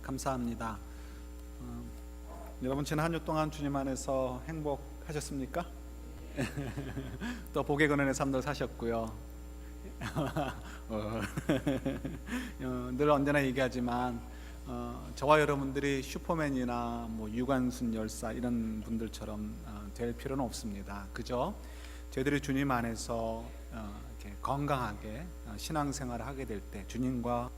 감사합니다. 여러분 지난 한 주 동안 주님 안에서 행복하셨습니까? 또 복의 근원의 삶도 사셨고요. 늘 언제나 얘기하지만 저와 여러분들이 슈퍼맨이나 유관순 열사 이런 분들처럼 될 필요는 없습니다. 그저 저희들이 주님 안에서 이렇게 건강하게 신앙생활을 하게 될 때, 주님과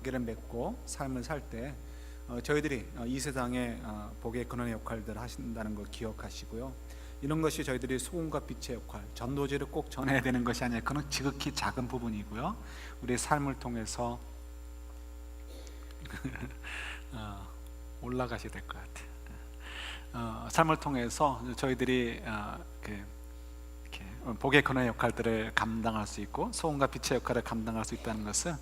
관계를 맺고 삶을 살 때 저희들이 이 세상에 복의 근원의 역할들을 하신다는 걸 기억하시고요. 이런 것이 저희들이 소금과 빛의 역할, 전도지를 꼭 전해야 되는 것이 아니라 그건 지극히 작은 부분이고요. 우리의 삶을 통해서 올라가셔야 될 것 같아요. 삶을 통해서 저희들이 복의 근원의 역할들을 감당할 수 있고 소금과 빛의 역할을 감당할 수 있다는 것을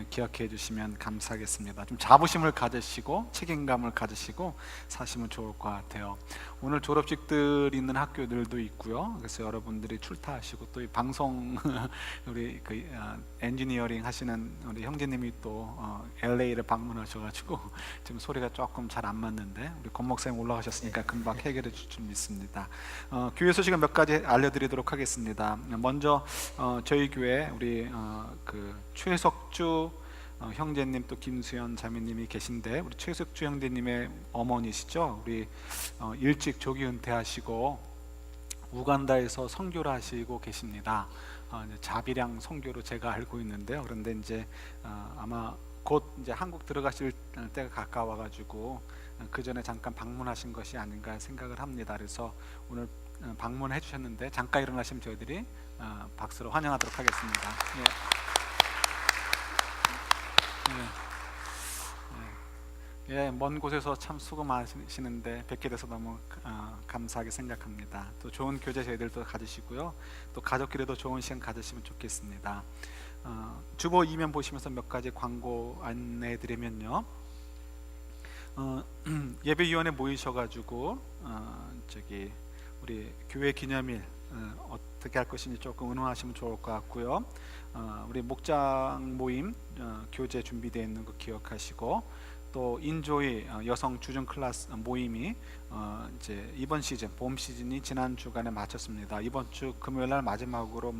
기억해 주시면 감사하겠습니다. 좀 자부심을 가지시고 책임감을 가지시고 사시면 좋을 것 같아요. 오늘 졸업식들 있는 학교들도 있고요. 그래서 여러분들이 출타하시고 또 이 방송 우리 엔지니어링 하시는 우리 형제님이 또 LA를 방문하셔가지고 지금 소리가 조금 잘 안 맞는데 우리 권 목사님 올라가셨으니까 금방 해결해 줄 줄 믿습니다. 교회 소식을 몇 가지 알려드리도록 하겠습니다. 먼저 저희 교회 우리 최석주 형제님 또 김수현 자매님이 계신데, 우리 최석주 형제님의 어머니시죠. 우리 일찍 조기 은퇴하시고 우간다에서 선교를 하시고 계십니다. 자비량 선교로 제가 알고 있는데요. 그런데 이제 아마 곧 이제 한국 들어가실 때가 가까워가지고 그 전에 잠깐 방문하신 것이 아닌가 생각을 합니다. 그래서 오늘 방문해 주셨는데 잠깐 일어나시면 저희들이 박수로 환영하도록 하겠습니다. 먼 곳에서 참 수고 많으시는데 뵙게 돼서 너무 감사하게 생각합니다. 또 좋은 교제 저희들도 가지시고요. 또 가족끼리도 좋은 시간 가지시면 좋겠습니다. 주보 이면 보시면서 몇 가지 광고 안내해 드리면요. 예배위원회 모이셔가지고 우리 교회 기념일 어떻게 할 것인지 조금 의논하시면 좋을 것 같고요. 우리 목장 모임 교재 준비되어 있는 거 기억하시고, 또 인조이 여성 주중 클래스 모임이 이제 이번 시즌 봄 시즌이 지난 주간에 마쳤습니다. 이번 주 금요일 날 마지막으로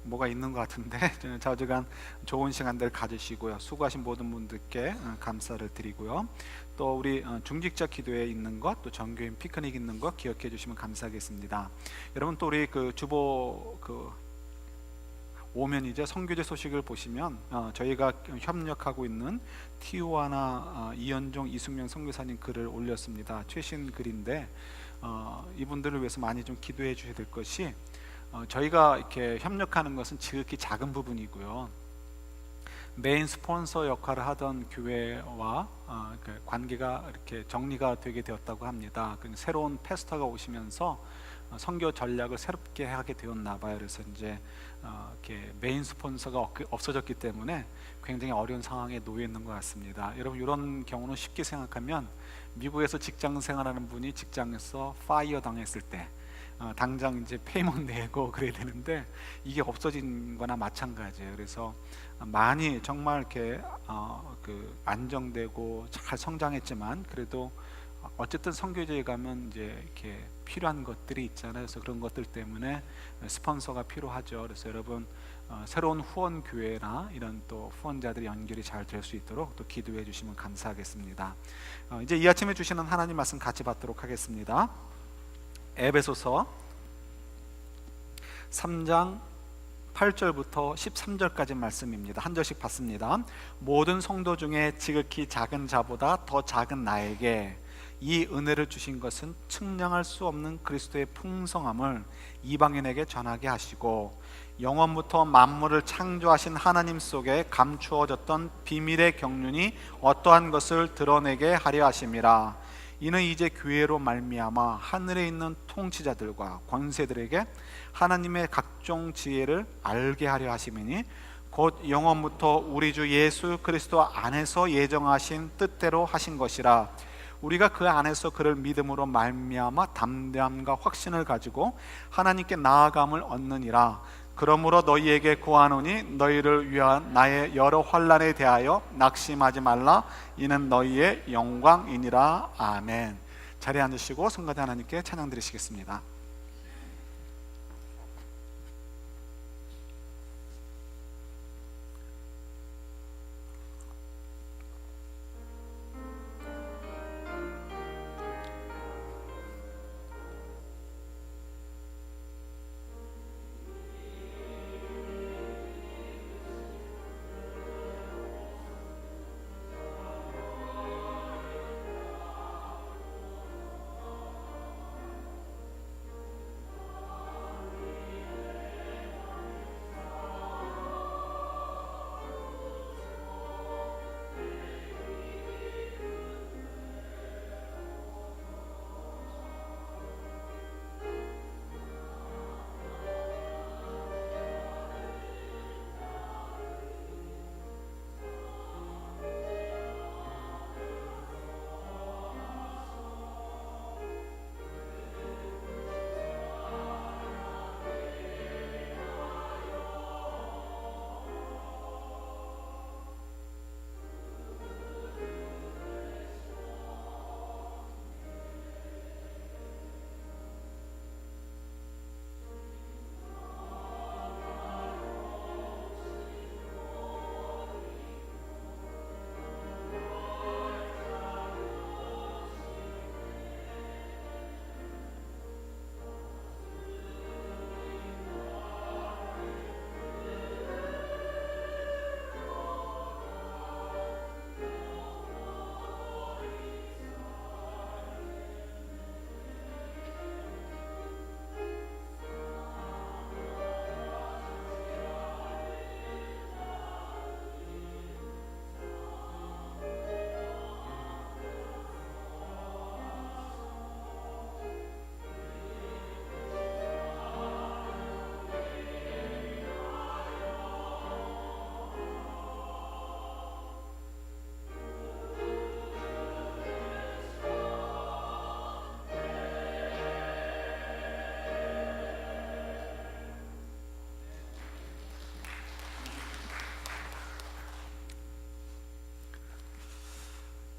뭐가 있는 것 같은데 자주간 좋은 시간들 가지시고요. 수고하신 모든 분들께 감사를 드리고요. 또 우리 중직자 기도회 있는 것, 또 정교인 피크닉 있는 것 기억해 주시면 감사하겠습니다. 여러분 또 우리 주보 오면이제 선교제 소식을 보시면 저희가 협력하고 있는 티오아나 이현종 이승명 선교사님 글을 올렸습니다. 최신 글인데 이분들을 위해서 많이 좀 기도해 주셔야 될 것이, 저희가 이렇게 협력하는 것은 지극히 작은 부분이고요. 메인 스폰서 역할을 하던 교회와 관계가 이렇게 정리가 되게 되었다고 합니다. 새로운 패스터가 오시면서 선교 전략을 새롭게 하게 되었나 봐요. 그래서 이제 이렇게 메인 스폰서가 없어졌기 때문에 굉장히 어려운 상황에 놓여 있는 것 같습니다. 여러분 이런 경우는 쉽게 생각하면 미국에서 직장 생활하는 분이 직장에서 파이어 당했을 때 당장 이제 페이먼트 내고 그래야 되는데 이게 없어진 거나 마찬가지예요. 그래서 많이 정말 이렇게 안정되고 잘 성장했지만 그래도 어쨌든 선교제에 가면 이제 이렇게 필요한 것들이 있잖아요. 그래서 그런 것들 때문에 스폰서가 필요하죠. 그래서 여러분 새로운 후원 교회나 이런 또 후원자들이 연결이 잘 될 수 있도록 또 기도해 주시면 감사하겠습니다. 이제 이 아침에 주시는 하나님 말씀 같이 받도록 하겠습니다. 에베소서 3장 8절부터 13절까지 말씀입니다. 한 절씩 받습니다. 모든 성도 중에 지극히 작은 자보다 더 작은 나에게 이 은혜를 주신 것은 측량할 수 없는 그리스도의 풍성함을 이방인에게 전하게 하시고, 영원부터 만물을 창조하신 하나님 속에 감추어졌던 비밀의 경륜이 어떠한 것을 드러내게 하려 하심이라. 이는 이제 교회로 말미암아 하늘에 있는 통치자들과 권세들에게 하나님의 각종 지혜를 알게 하려 하심이니, 곧 영원부터 우리 주 예수 그리스도 안에서 예정하신 뜻대로 하신 것이라. 우리가 그 안에서 그를 믿음으로 말미암아 담대함과 확신을 가지고 하나님께 나아감을 얻느니라. 그러므로 너희에게 구하노니 너희를 위한 나의 여러 환난에 대하여 낙심하지 말라. 이는 너희의 영광이니라. 아멘. 자리에 앉으시고 성가대 하나님께 찬양 드리시겠습니다.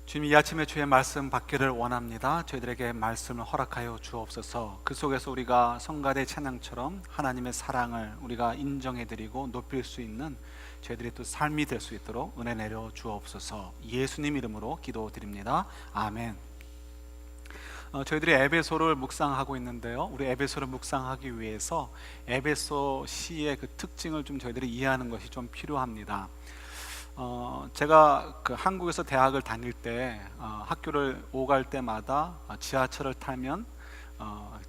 주님, 이 아침에 주의 말씀 받기를 원합니다. 저희들에게 말씀을 허락하여 주옵소서. 그 속에서 우리가 성가대 찬양처럼 하나님의 사랑을 우리가 인정해드리고 높일 수 있는 저희들의 또 삶이 될 수 있도록 은혜 내려 주옵소서. 예수님 이름으로 기도드립니다. 아멘. 저희들이 에베소를 묵상하고 있는데요, 우리 에베소를 묵상하기 위해서 에베소 시의 그 특징을 좀 저희들이 이해하는 것이 좀 필요합니다. 제가 그 한국에서 대학을 다닐 때 학교를 오갈 때마다 지하철을 타면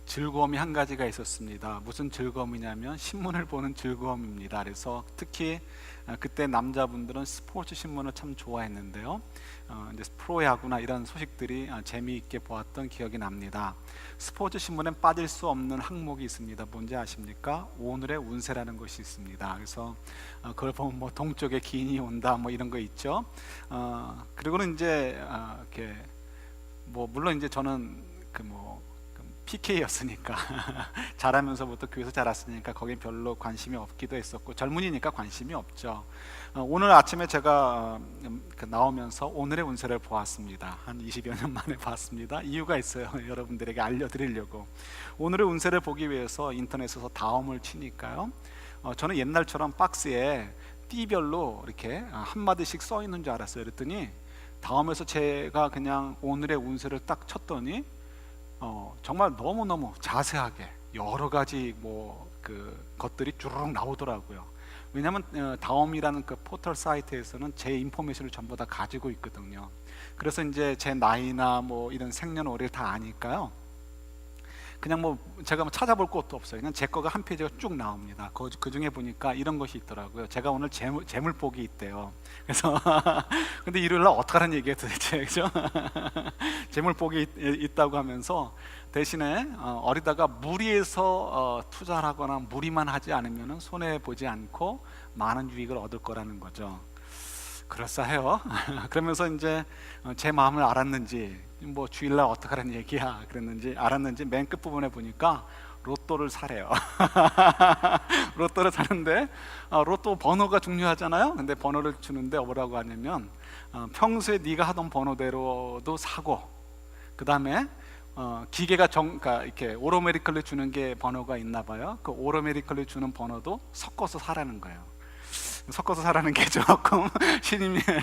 즐거움이 한 가지가 있었습니다. 무슨 즐거움이냐면 신문을 보는 즐거움입니다. 그래서 특히 그때 남자분들은 스포츠 신문을 참 좋아했는데요, 이제 프로야구나 이런 소식들이 재미있게 보았던 기억이 납니다. 스포츠 신문엔 빠질 수 없는 항목이 있습니다. 뭔지 아십니까? 오늘의 운세라는 것이 있습니다. 그래서 그걸 보면 뭐 동쪽에 기인이 온다 뭐 이런 거 있죠. 그리고는 이제 이렇게 뭐 물론 이제 저는 PK였으니까 자라면서부터 교회에서 자랐으니까 거긴 별로 관심이 없기도 했었고, 젊은이니까 관심이 없죠. 오늘 아침에 제가 나오면서 오늘의 운세를 보았습니다. 한 20여 년 만에 봤습니다. 이유가 있어요. 여러분들에게 알려드리려고. 오늘의 운세를 보기 위해서 인터넷에서 다음을 치니까요, 저는 옛날처럼 박스에 띠별로 이렇게 한마디씩 써 있는 줄 알았어요. 그랬더니 다음에서 제가 그냥 오늘의 운세를 딱 쳤더니 정말 너무너무 자세하게 여러 가지 것들이 주르륵 나오더라고요. 왜냐하면 다음이라는 그 포털 사이트에서는 제 인포메이션을 전부 다 가지고 있거든요. 그래서 이제 제 나이나 뭐 이런 생년월일 다 아니까요, 그냥 제가 찾아볼 것도 없어요. 그냥 제 거가 한 페이지가 쭉 나옵니다. 그 중에 보니까 이런 것이 있더라고요. 제가 오늘 재물복이 있대요. 그래서 근데 일요일날 어떡하라는 얘기예요 도대체, 그죠? 재물복이 있다고 하면서 대신에 어리다가 무리해서 투자를 하거나 무리만 하지 않으면 손해 보지 않고 많은 유익을 얻을 거라는 거죠. 그럴싸해요. 그러면서 이제 제 마음을 알았는지, 주일날 어떡하라는 얘기야 그랬는지 알았는지 맨 끝부분에 보니까 로또를 사래요. 로또를 사는데 로또 번호가 중요하잖아요. 근데 번호를 주는데 뭐라고 하냐면 평소에 네가 하던 번호대로도 사고, 그 다음에 기계가 그러니까 이렇게 오로메리컬로 주는 게 번호가 있나 봐요. 그 오로메리컬로 주는 번호도 섞어서 사라는 거예요. 섞어서 사라는 게 조금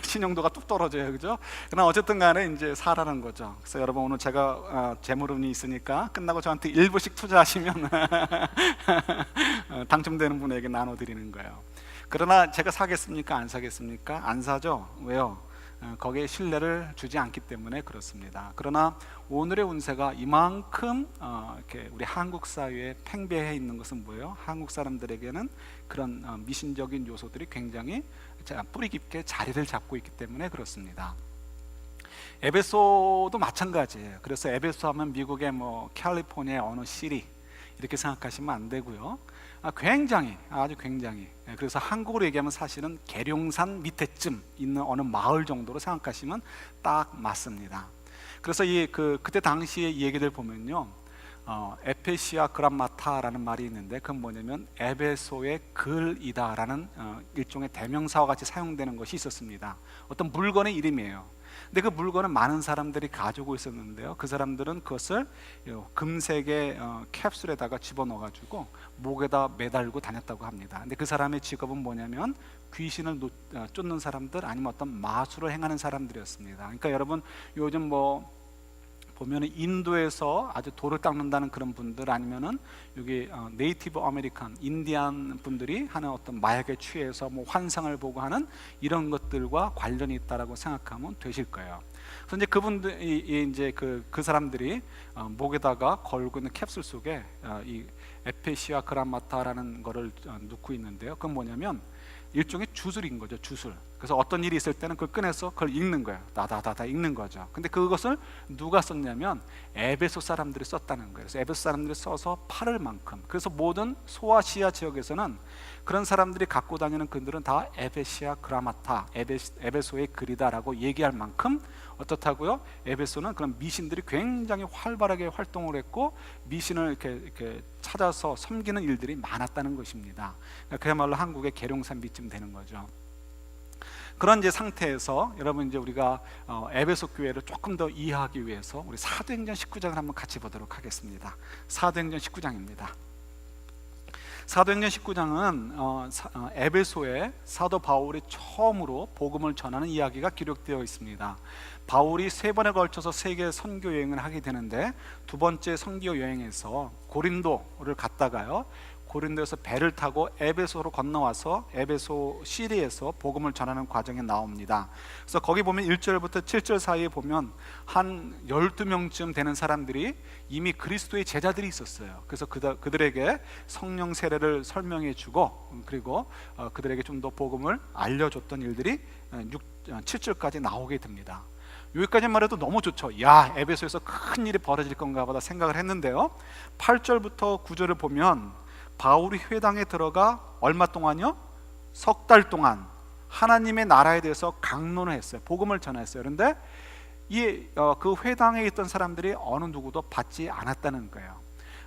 신용도가 뚝 떨어져요, 그죠? 그러나 어쨌든 간에 이제 사라는 거죠. 그래서 여러분, 오늘 제가 재물운이 있으니까 끝나고 저한테 일부씩 투자하시면 당첨되는 분에게 나눠드리는 거예요. 그러나 제가 사겠습니까? 안 사겠습니까? 안 사죠. 왜요? 거기에 신뢰를 주지 않기 때문에 그렇습니다. 그러나 오늘의 운세가 이만큼 이렇게 우리 한국 사회에 팽배해 있는 것은 뭐예요? 한국 사람들에게는 그런 미신적인 요소들이 굉장히 뿌리 깊게 자리를 잡고 있기 때문에 그렇습니다. 에베소도 마찬가지예요. 그래서 에베소 하면 미국의 뭐 캘리포니아의 어느 시리 이렇게 생각하시면 안 되고요. 굉장히, 아주 굉장히, 그래서 한국으로 얘기하면 사실은 계룡산 밑에쯤 있는 어느 마을 정도로 생각하시면 딱 맞습니다. 그래서 그때 당시에 이 얘기들 보면요, 에페시아 그람마타라는 말이 있는데 그건 뭐냐면 에베소의 글이다라는 일종의 대명사와 같이 사용되는 것이 있었습니다. 어떤 물건의 이름이에요. 근데 그 물건은 많은 사람들이 가지고 있었는데요, 그 사람들은 그것을 금색의 캡슐에다가 집어넣어 가지고 목에다 매달고 다녔다고 합니다. 근데 그 사람의 직업은 뭐냐면 귀신을 쫓는 사람들, 아니면 어떤 마술을 행하는 사람들이었습니다. 그러니까 여러분, 요즘 뭐 보면 인도에서 아주 돌을 닦는다는 그런 분들, 아니면은 여기 네이티브 아메리칸 인디안 분들이 하는 어떤 마약에 취해서 뭐 환상을 보고 하는 이런 것들과 관련이 있다라고 생각하면 되실 거예요. 그래서 이제 그분들이 이제 그 사람들이 목에다가 걸고 있는 캡슐 속에 이 에페시아 그람마타라는 거를 넣고 있는데요, 그건 뭐냐면 일종의 주술인 거죠, 주술. 그래서 어떤 일이 있을 때는 그걸 꺼내서 그걸 읽는 거예요. 다다다다 읽는 거죠. 근데 그것을 누가 썼냐면 에베소 사람들이 썼다는 거예요. 그래서 에베소 사람들이 써서 팔을 만큼, 그래서 모든 소아시아 지역에서는 그런 사람들이 갖고 다니는 글들은 다 에베시아 그라마타, 에베소의 글이다라고 얘기할 만큼 어떻다고요? 에베소는 그런 미신들이 굉장히 활발하게 활동을 했고 미신을 이렇게 찾아서 섬기는 일들이 많았다는 것입니다. 그야말로 한국의 계룡산 밑쯤 되는 거죠. 그런 이제 상태에서 여러분, 이제 우리가 에베소 교회를 조금 더 이해하기 위해서 우리 사도행전 19장을 한번 같이 보도록 하겠습니다. 사도행전 19장입니다. 사도행전 19장은 에베소에 사도 바울이 처음으로 복음을 전하는 이야기가 기록되어 있습니다. 바울이 3번에 걸쳐서 세계 선교 여행을 하게 되는데, 두 번째 선교 여행에서 고린도를 갔다가요, 고린도에서 배를 타고 에베소로 건너와서 에베소 시리에서 복음을 전하는 과정에 나옵니다. 그래서 거기 보면 1절부터 7절 사이에 보면 한 12명쯤 되는 사람들이 이미 그리스도의 제자들이 있었어요. 그래서 그들에게 성령 세례를 설명해 주고, 그리고 그들에게 좀 더 복음을 알려줬던 일들이 7절까지 나오게 됩니다. 여기까지만 해도 너무 좋죠. 야, 에베소에서 큰 일이 벌어질 건가 보다 생각을 했는데요, 8절부터 9절을 보면 바울이 회당에 들어가 얼마 동안요? 석 달 동안 하나님의 나라에 대해서 강론을 했어요. 복음을 전했어요. 그런데 그 회당에 있던 사람들이 어느 누구도 받지 않았다는 거예요.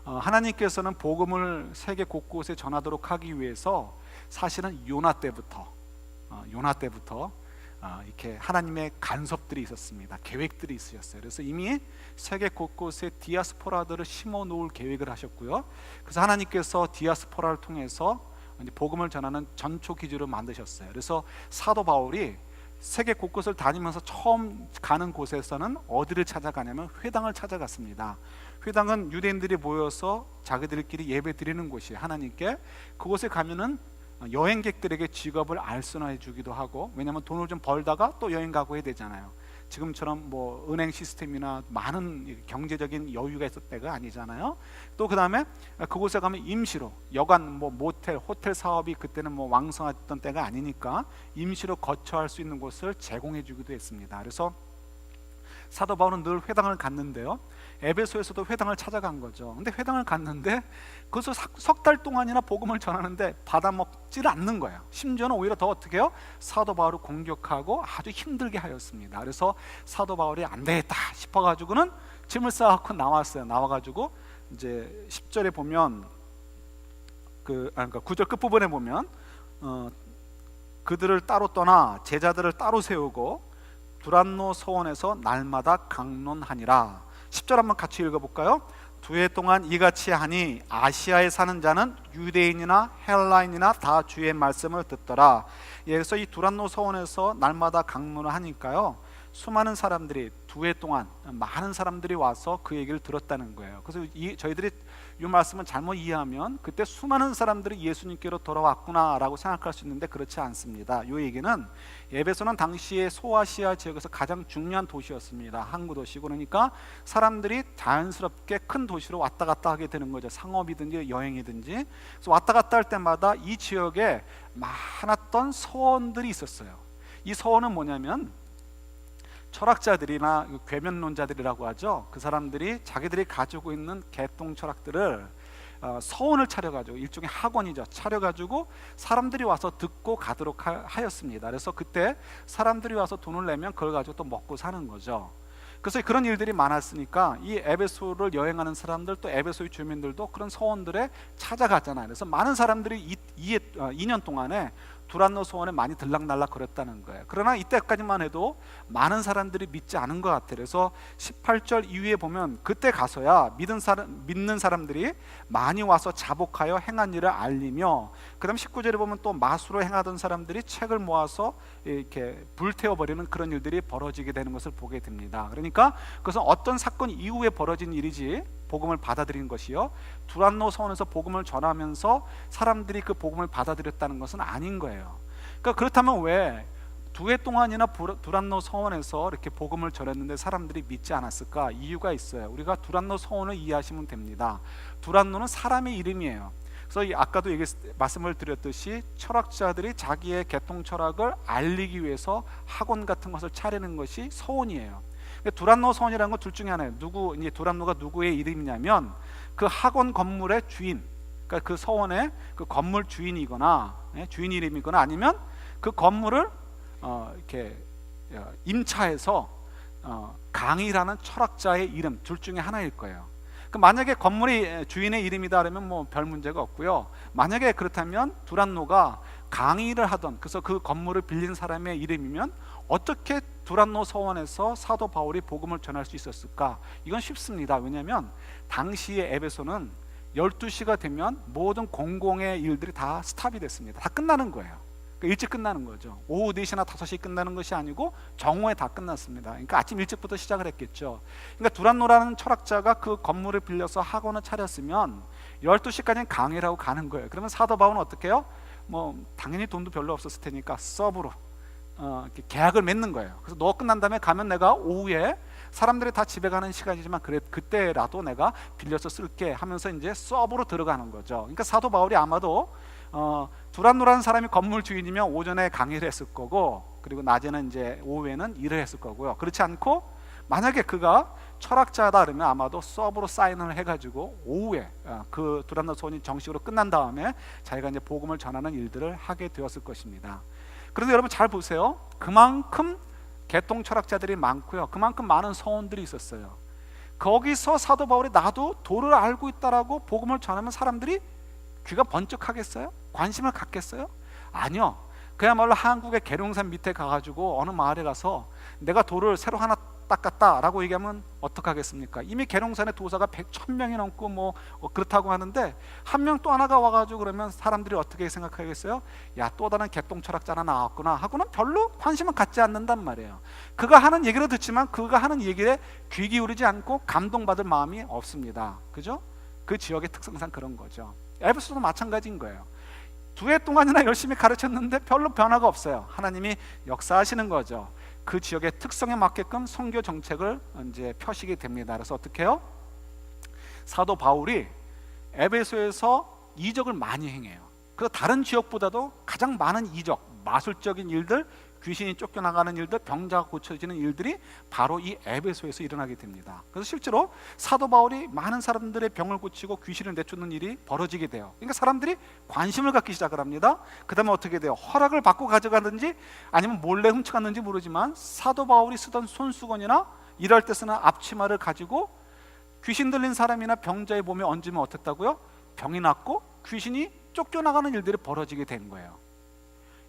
하나님께서는 복음을 세계 곳곳에 전하도록 하기 위해서 사실은 요나 때부터 이렇게 하나님의 간섭들이 있었습니다. 계획들이 있으셨어요. 그래서 이미 세계 곳곳에 디아스포라들을 심어 놓을 계획을 하셨고요. 그래서 하나님께서 디아스포라를 통해서 복음을 전하는 전초 기지를 만드셨어요. 그래서 사도 바울이 세계 곳곳을 다니면서 처음 가는 곳에서는 어디를 찾아가냐면 회당을 찾아갔습니다. 회당은 유대인들이 모여서 자기들끼리 예배 드리는 곳이에요, 하나님께. 그곳에 가면은 여행객들에게 직업을 알선해 주기도 하고, 왜냐하면 돈을 좀 벌다가 또 여행 가고 해야 되잖아요. 지금처럼 뭐 은행 시스템이나 많은 경제적인 여유가 있을 때가 아니잖아요. 또 그 다음에 그곳에 가면 임시로 여관, 뭐 모텔, 호텔 사업이 그때는 뭐 왕성했던 때가 아니니까 임시로 거처할 수 있는 곳을 제공해 주기도 했습니다. 그래서 사도 바울은 늘 회당을 갔는데요, 에베소에서도 회당을 찾아간 거죠. 근데 회당을 갔는데 그것을 석 달 동안이나 복음을 전하는데 받아먹지를 않는 거예요. 심지어는 오히려 더 어떻게 해요? 사도 바울을 공격하고 아주 힘들게 하였습니다. 그래서 사도 바울이 안 되겠다 싶어가지고는 짐을 싸갖고 나왔어요. 나와가지고 이제 10절에 보면 그러니까 9절 끝부분에 보면 그들을 따로 떠나 제자들을 따로 세우고 두란노 서원에서 날마다 강론하니라. 10절 한번 같이 읽어볼까요? 2해 동안 이같이 하니 아시아에 사는 자는 유대인이나 헬라인이나 다 주의 말씀을 듣더라. 그래서 이 두란노 서원에서 날마다 강론을 하니까요, 수많은 사람들이 2해 동안 많은 사람들이 와서 그 얘기를 들었다는 거예요. 그래서 저희들이 이 말씀을 잘못 이해하면 그때 수많은 사람들이 예수님께로 돌아왔구나라고 생각할 수 있는데 그렇지 않습니다. 이 얘기는 에베소는 당시에 소아시아 지역에서 가장 중요한 도시였습니다. 항구 도시고, 그러니까 사람들이 자연스럽게 큰 도시로 왔다 갔다 하게 되는 거죠. 상업이든지 여행이든지. 그래서 왔다 갔다 할 때마다 이 지역에 많았던 서원들이 있었어요. 이 서원은 뭐냐면 철학자들이나 괴면론자들이라고 하죠. 그 사람들이 자기들이 가지고 있는 개똥 철학들을 서원을 차려가지고, 일종의 학원이죠, 차려가지고 사람들이 와서 듣고 가도록 하였습니다. 그래서 그때 사람들이 와서 돈을 내면 그걸 가지고 또 먹고 사는 거죠. 그래서 그런 일들이 많았으니까 이 에베소를 여행하는 사람들, 또 에베소의 주민들도 그런 서원들에 찾아갔잖아요. 그래서 많은 사람들이 2년 동안에 두란노 서원에 많이 들락날락 거렸다는 거예요. 그러나 이때까지만 해도 많은 사람들이 믿지 않은 것 같아요. 그래서 18절 이후에 보면 그때 가서야 믿는 사람들이 많이 와서 자복하여 행한 일을 알리며, 그 다음 19절에 보면 또 마수로 행하던 사람들이 책을 모아서 이렇게 불태워버리는 그런 일들이 벌어지게 되는 것을 보게 됩니다. 그러니까 그것은 어떤 사건 이후에 벌어진 일이지 복음을 받아들인 것이요, 두란노 서원에서 복음을 전하면서 사람들이 그 복음을 받아들였다는 것은 아닌 거예요. 그러니까 그렇다면 왜 2해 동안이나 두란노 서원에서 이렇게 복음을 전했는데 사람들이 믿지 않았을까? 이유가 있어요. 우리가 두란노 서원을 이해하시면 됩니다. 두란노는 사람의 이름이에요. 그래서 아까도 말씀을 드렸듯이 철학자들이 자기의 개통 철학을 알리기 위해서 학원 같은 것을 차리는 것이 서원이에요. 두란노 서원이라는 건 둘 중에 하나예요. 이제 두란노가 누구의 이름이냐면 그 학원 건물의 주인, 그러니까 그 서원의 그 건물 주인이거나 주인 이름이거나, 아니면 그 건물을 이렇게 임차해서 강의라는 철학자의 이름, 둘 중에 하나일 거예요. 만약에 건물이 주인의 이름이다 그러면 뭐 별 문제가 없고요. 만약에 그렇다면 두란노가 강의를 하던, 그래서 그 건물을 빌린 사람의 이름이면 어떻게 두란노 서원에서 사도 바울이 복음을 전할 수 있었을까? 이건 쉽습니다. 왜냐하면 당시의 에베소는 12시가 되면 모든 공공의 일들이 다 스탑이 됐습니다. 다 끝나는 거예요. 그러니까 일찍 끝나는 거죠. 오후 4시나 5시 끝나는 것이 아니고 정오에 다 끝났습니다. 그러니까 아침 일찍부터 시작을 했겠죠. 그러니까 두란노라는 철학자가 그 건물을 빌려서 학원을 차렸으면 12시까지는 강의를 하고 가는 거예요. 그러면 사도 바울은 어떻게 해요? 뭐 당연히 돈도 별로 없었을 테니까 서브로 이렇게 계약을 맺는 거예요. 그래서 너 끝난 다음에 가면 내가 오후에 사람들이 다 집에 가는 시간이지만 그때라도 내가 빌려서 쓸게 하면서 이제 서브로 들어가는 거죠. 그러니까 사도 바울이 아마도 두란노라는 사람이 건물 주인이면 오전에 강의를 했을 거고, 그리고 낮에는 이제 오후에는 일을 했을 거고요. 그렇지 않고 만약에 그가 철학자다 그러면 아마도 서브로 사인을 해가지고 오후에 그 두란노 서원이 정식으로 끝난 다음에 자기가 이제 복음을 전하는 일들을 하게 되었을 것입니다. 그래서 여러분 잘 보세요. 그만큼 개통 철학자들이 많고요, 그만큼 많은 서원들이 있었어요. 거기서 사도 바울이 나도 도를 알고 있다라고 복음을 전하면 사람들이 귀가 번쩍하겠어요? 관심을 갖겠어요? 아니요. 그야말로 한국의 계룡산 밑에 가가지고 어느 마을에 가서 내가 돌을 새로 하나 닦았다라고 얘기하면 어떡하겠습니까? 이미 계룡산의 도사가 100,000명이 넘고 뭐 그렇다고 하는데 한 명 또 하나가 와가지고 그러면 사람들이 어떻게 생각하겠어요? 야, 또 다른 개똥 철학자 하나 나왔구나 하고는 별로 관심을 갖지 않는단 말이에요. 그가 하는 얘기를 듣지만 그가 하는 얘기에 귀 기울이지 않고 감동받을 마음이 없습니다. 그죠? 그 지역의 특성상 그런 거죠. 에베소도 마찬가지인 거예요. 2해 동안이나 열심히 가르쳤는데 별로 변화가 없어요. 하나님이 역사하시는 거죠. 그 지역의 특성에 맞게끔 선교 정책을 이제 펴시게 됩니다. 그래서 어떻게 해요? 사도 바울이 에베소에서 이적을 많이 행해요. 그래서 다른 지역보다도 가장 많은 이적, 마술적인 일들, 귀신이 쫓겨나가는 일들, 병자가 고쳐지는 일들이 바로 이 에베소에서 일어나게 됩니다. 그래서 실제로 사도 바울이 많은 사람들의 병을 고치고 귀신을 내쫓는 일이 벌어지게 돼요. 그러니까 사람들이 관심을 갖기 시작을 합니다. 그 다음에 어떻게 돼요? 허락을 받고 가져가든지 아니면 몰래 훔쳐갔는지 모르지만 사도 바울이 쓰던 손수건이나 일할 때 쓰는 앞치마를 가지고 귀신 들린 사람이나 병자의 몸에 얹으면 어땠다고요? 병이 낫고 귀신이 쫓겨나가는 일들이 벌어지게 된 거예요.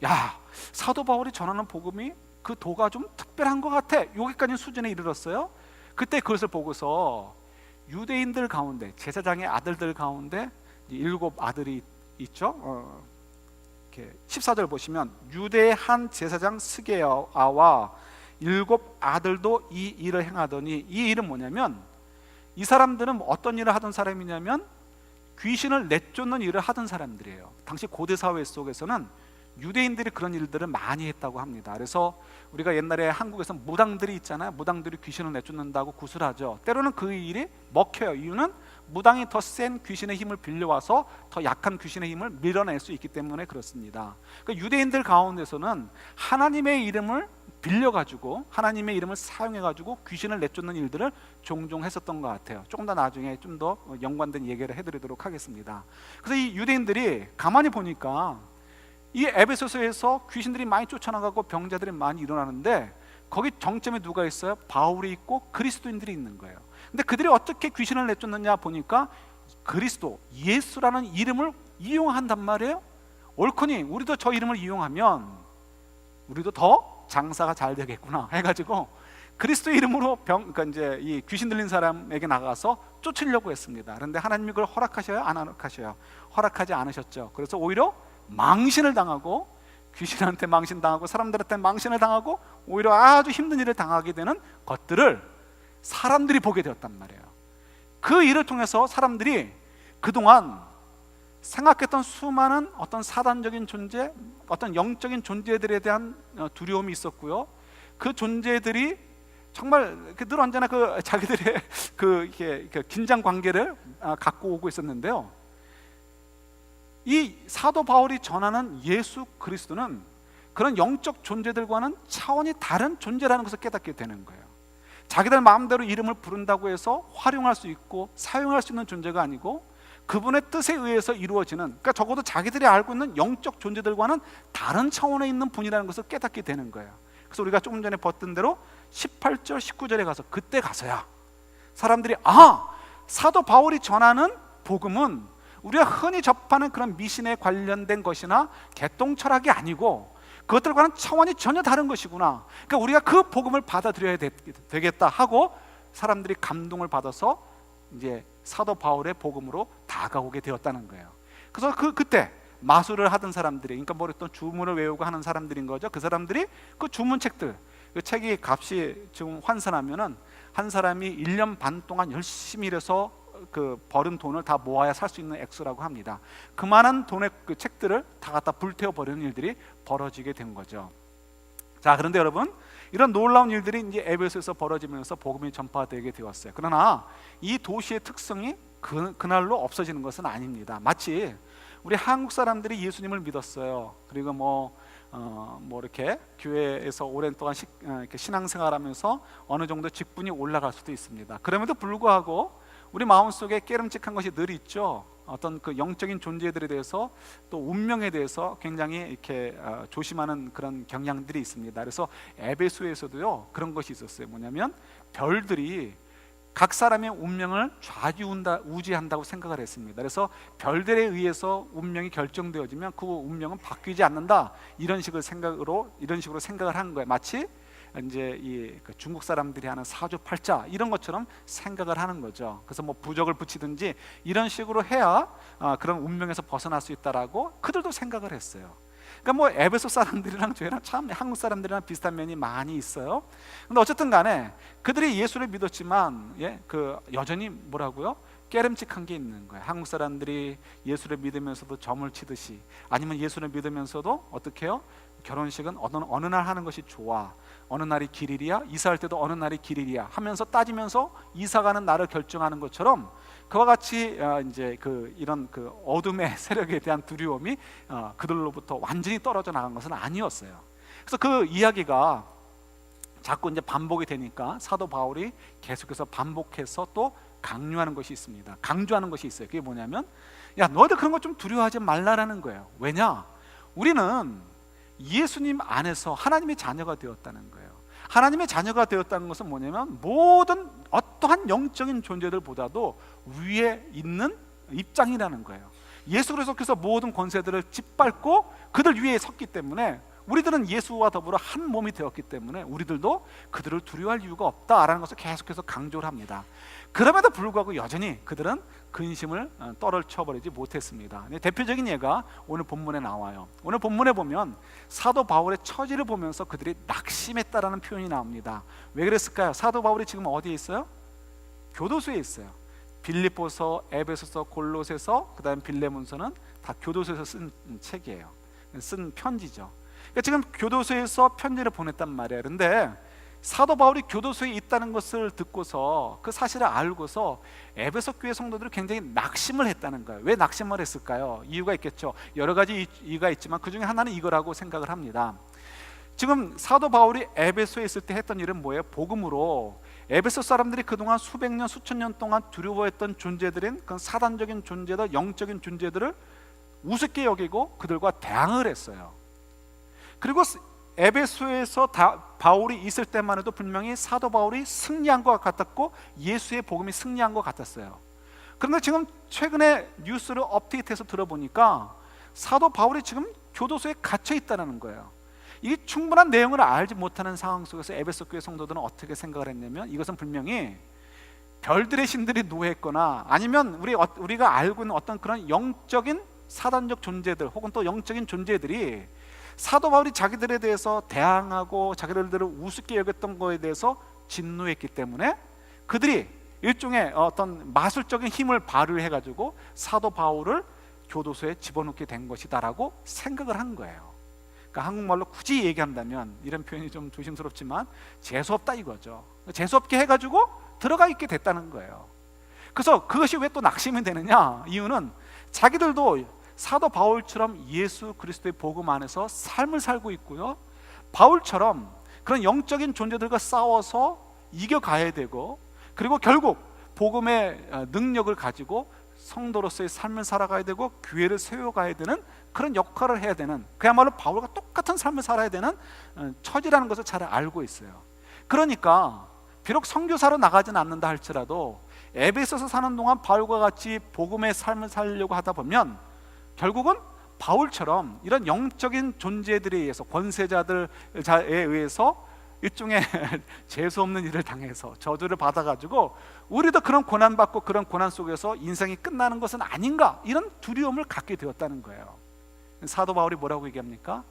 야, 사도 바울이 전하는 복음이 그 도가 좀 특별한 것 같아, 여기까지 수준에 이르렀어요. 그때 그것을 보고서 유대인들 가운데, 제사장의 아들들 가운데 7 아들이 있죠. 14절 보시면 유대의 한 제사장 스게아와 7 아들도 이 일을 행하더니, 이 일은 뭐냐면 이 사람들은 어떤 일을 하던 사람이냐면 귀신을 내쫓는 일을 하던 사람들이에요. 당시 고대 사회 속에서는 유대인들이 그런 일들을 많이 했다고 합니다. 그래서 우리가 옛날에 한국에서 무당들이 있잖아요. 무당들이 귀신을 내쫓는다고 구술하죠. 때로는 그 일이 먹혀요. 이유는 무당이 더 센 귀신의 힘을 빌려와서 더 약한 귀신의 힘을 밀어낼 수 있기 때문에 그렇습니다. 그러니까 유대인들 가운데서는 하나님의 이름을 빌려가지고, 하나님의 이름을 사용해가지고 귀신을 내쫓는 일들을 종종 했었던 것 같아요. 조금 더 나중에 좀 더 연관된 얘기를 해드리도록 하겠습니다. 그래서 이 유대인들이 가만히 보니까 이 에베소서에서 귀신들이 많이 쫓아나가고 병자들이 많이 일어나는데 거기 정점에 누가 있어요? 바울이 있고 그리스도인들이 있는 거예요. 근데 그들이 어떻게 귀신을 내쫓느냐 보니까 그리스도, 예수라는 이름을 이용한단 말이에요. 옳거니 우리도 저 이름을 이용하면 우리도 더 장사가 잘 되겠구나 해가지고 그리스도 이름으로 그러니까 이제 이 귀신 들린 사람에게 나가서 쫓으려고 했습니다. 그런데 하나님이 그걸 허락하셔요? 안 허락하셔요? 허락하지 않으셨죠. 그래서 오히려 망신을 당하고, 귀신한테 망신당하고 사람들한테 망신을 당하고 오히려 아주 힘든 일을 당하게 되는 것들을 사람들이 보게 되었단 말이에요. 그 일을 통해서 사람들이 그동안 생각했던 수많은 어떤 사단적인 존재, 어떤 영적인 존재들에 대한 두려움이 있었고요. 그 존재들이 정말 늘 언제나 그 자기들의 그 긴장 관계를 갖고 오고 있었는데요. 이 사도 바울이 전하는 예수 그리스도는 그런 영적 존재들과는 차원이 다른 존재라는 것을 깨닫게 되는 거예요. 자기들 마음대로 이름을 부른다고 해서 활용할 수 있고 사용할 수 있는 존재가 아니고 그분의 뜻에 의해서 이루어지는, 그러니까 적어도 자기들이 알고 있는 영적 존재들과는 다른 차원에 있는 분이라는 것을 깨닫게 되는 거예요. 그래서 우리가 조금 전에 봤던 대로 18절 19절에 가서, 그때 가서야 사람들이 사도 바울이 전하는 복음은 우리가 흔히 접하는 그런 미신에 관련된 것이나 개똥 철학이 아니고 그것들과는 차원이 전혀 다른 것이구나. 그러니까 우리가 그 복음을 받아들여야 되겠다 하고 사람들이 감동을 받아서 이제 사도 바울의 복음으로 다가오게 되었다는 거예요. 그래서 그때 마술을 하던 사람들이, 그러니까 뭐 어떤 주문을 외우고 하는 사람들인 거죠. 그 사람들이 그 주문책들, 그 책이 값이 지금 환산하면은 한 사람이 1년 반 동안 열심히 일해서 그 벌은 돈을 다 모아야 살 수 있는 액수라고 합니다. 그만한 돈의 그 책들을 다 갖다 불태워 버리는 일들이 벌어지게 된 거죠. 자, 그런데 여러분, 이런 놀라운 일들이 이제 에베소에서 벌어지면서 복음이 전파되게 되었어요. 그러나 이 도시의 특성이 그날로 없어지는 것은 아닙니다. 마치 우리 한국 사람들이 예수님을 믿었어요. 그리고 뭐 이렇게 교회에서 오랜 동안 이렇게 신앙생활하면서 어느 정도 직분이 올라갈 수도 있습니다. 그럼에도 불구하고 우리 마음속에 깨름직한 것이 늘 있죠. 어떤 그 영적인 존재들에 대해서, 또 운명에 대해서 굉장히 이렇게 조심하는 그런 경향들이 있습니다. 그래서 에베소에서도요 그런 것이 있었어요. 뭐냐면 별들이 각 사람의 운명을 좌지우지한다고 생각을 했습니다. 그래서 별들에 의해서 운명이 결정되어지면 그 운명은 바뀌지 않는다, 이런 식으로 생각을 한 거예요. 마치 이제 이 중국 사람들이 하는 사주팔자 이런 것처럼 생각을 하는 거죠. 그래서 뭐 부적을 붙이든지 이런 식으로 해야 그런 운명에서 벗어날 수 있다라고 그들도 생각을 했어요. 그러니까 뭐 에베소 사람들이랑 저희랑 참 한국 사람들이랑 비슷한 면이 많이 있어요. 근데 어쨌든 간에 그들이 예수를 믿었지만 여전히 뭐라고요? 깨름직한 게 있는 거예요. 한국 사람들이 예수를 믿으면서도 점을 치듯이, 아니면 예수를 믿으면서도 어떻게 해요? 결혼식은 어느 날 하는 것이 좋아, 어느 날이 길일이야, 이사할 때도 어느 날이 길일이야 하면서 따지면서 이사가는 날을 결정하는 것처럼, 그와 같이 이제 이런 어둠의 세력에 대한 두려움이 그들로부터 완전히 떨어져 나간 것은 아니었어요. 그래서 그 이야기가 자꾸 이제 반복이 되니까 사도 바울이 계속해서 반복해서 또 강조하는 것이 있습니다. 그게 뭐냐면, 야, 너희들 그런 거 좀 두려워하지 말라라는 거예요. 왜냐? 우리는 예수님 안에서 하나님의 자녀가 되었다는 거예요. 하나님의 자녀가 되었다는 것은 뭐냐면 모든 어떠한 영적인 존재들보다도 위에 있는 입장이라는 거예요. 예수 그리스도께서 모든 권세들을 짓밟고 그들 위에 섰기 때문에 우리들은 예수와 더불어 한 몸이 되었기 때문에 우리들도 그들을 두려워할 이유가 없다라는 것을 계속해서 강조를 합니다. 그럼에도 불구하고 여전히 그들은 근심을 떨쳐버리지 못했습니다. 대표적인 예가 오늘 본문에 나와요. 오늘 본문에 보면 사도 바울의 처지를 보면서 그들이 낙심했다라는 표현이 나옵니다. 왜 그랬을까요? 사도 바울이 지금 어디에 있어요? 교도소에 있어요. 빌립보서, 에베소서, 골로새서, 그 다음 빌레몬서는 다 교도소에서 쓴 책이에요. 쓴 편지죠. 그러니까 지금 교도소에서 편지를 보냈단 말이에요. 그런데 사도 바울이 교도소에 있다는 것을 듣고서 그 사실을 알고서 에베소 교회 성도들이 굉장히 낙심을 했다는 거예요. 왜 낙심을 했을까요? 이유가 있겠죠. 여러 가지 이유가 있지만 그 중에 하나는 이거라고 생각을 합니다. 지금 사도 바울이 에베소에 있을 때 했던 일은 뭐예요? 복음으로 에베소 사람들이 그동안 수백 년, 수천 년 동안 두려워했던 존재들인 그런 사단적인 존재들, 영적인 존재들을 우습게 여기고 그들과 대항을 했어요. 그리고 에베소에서 바울이 있을 때만 해도 분명히 사도 바울이 승리한 것 같았고 예수의 복음이 승리한 것 같았어요. 그런데 지금 최근에 뉴스를 업데이트해서 들어보니까 사도 바울이 지금 교도소에 갇혀 있다는 거예요. 이 충분한 내용을 알지 못하는 상황 속에서 에베소 교회 성도들은 어떻게 생각을 했냐면 이것은 분명히 별들의 신들이 노했거나 아니면 우리가 알고 있는 어떤 그런 영적인 사단적 존재들 혹은 또 영적인 존재들이 사도 바울이 자기들에 대해서 대항하고 자기들을 우습게 여겼던 것에 대해서 진노했기 때문에 그들이 일종의 어떤 마술적인 힘을 발휘해가지고 사도 바울을 교도소에 집어넣게 된 것이다라고 생각을 한 거예요. 그러니까 한국말로 굳이 얘기한다면 이런 표현이 좀 조심스럽지만 재수없다 이거죠. 재수없게 해가지고 들어가 있게 됐다는 거예요. 그래서 그것이 왜 또 낙심이 되느냐? 이유는 자기들도 사도 바울처럼 예수 그리스도의 복음 안에서 삶을 살고 있고요, 바울처럼 그런 영적인 존재들과 싸워서 이겨가야 되고 그리고 결국 복음의 능력을 가지고 성도로서의 삶을 살아가야 되고 교회를 세워가야 되는 그런 역할을 해야 되는, 그야말로 바울과 똑같은 삶을 살아야 되는 처지라는 것을 잘 알고 있어요. 그러니까 비록 선교사로 나가지는 않는다 할지라도 에베소서 사는 동안 바울과 같이 복음의 삶을 살려고 하다 보면 결국은 바울처럼 이런 영적인 존재들에 의해서 권세자들에 의해서 일종의 재수 없는 일을 당해서 저주를 받아가지고 우리도 그런 고난받고 그런 고난 속에서 인생이 끝나는 것은 아닌가, 이런 두려움을 갖게 되었다는 거예요. 사도 바울이 뭐라고 얘기합니까?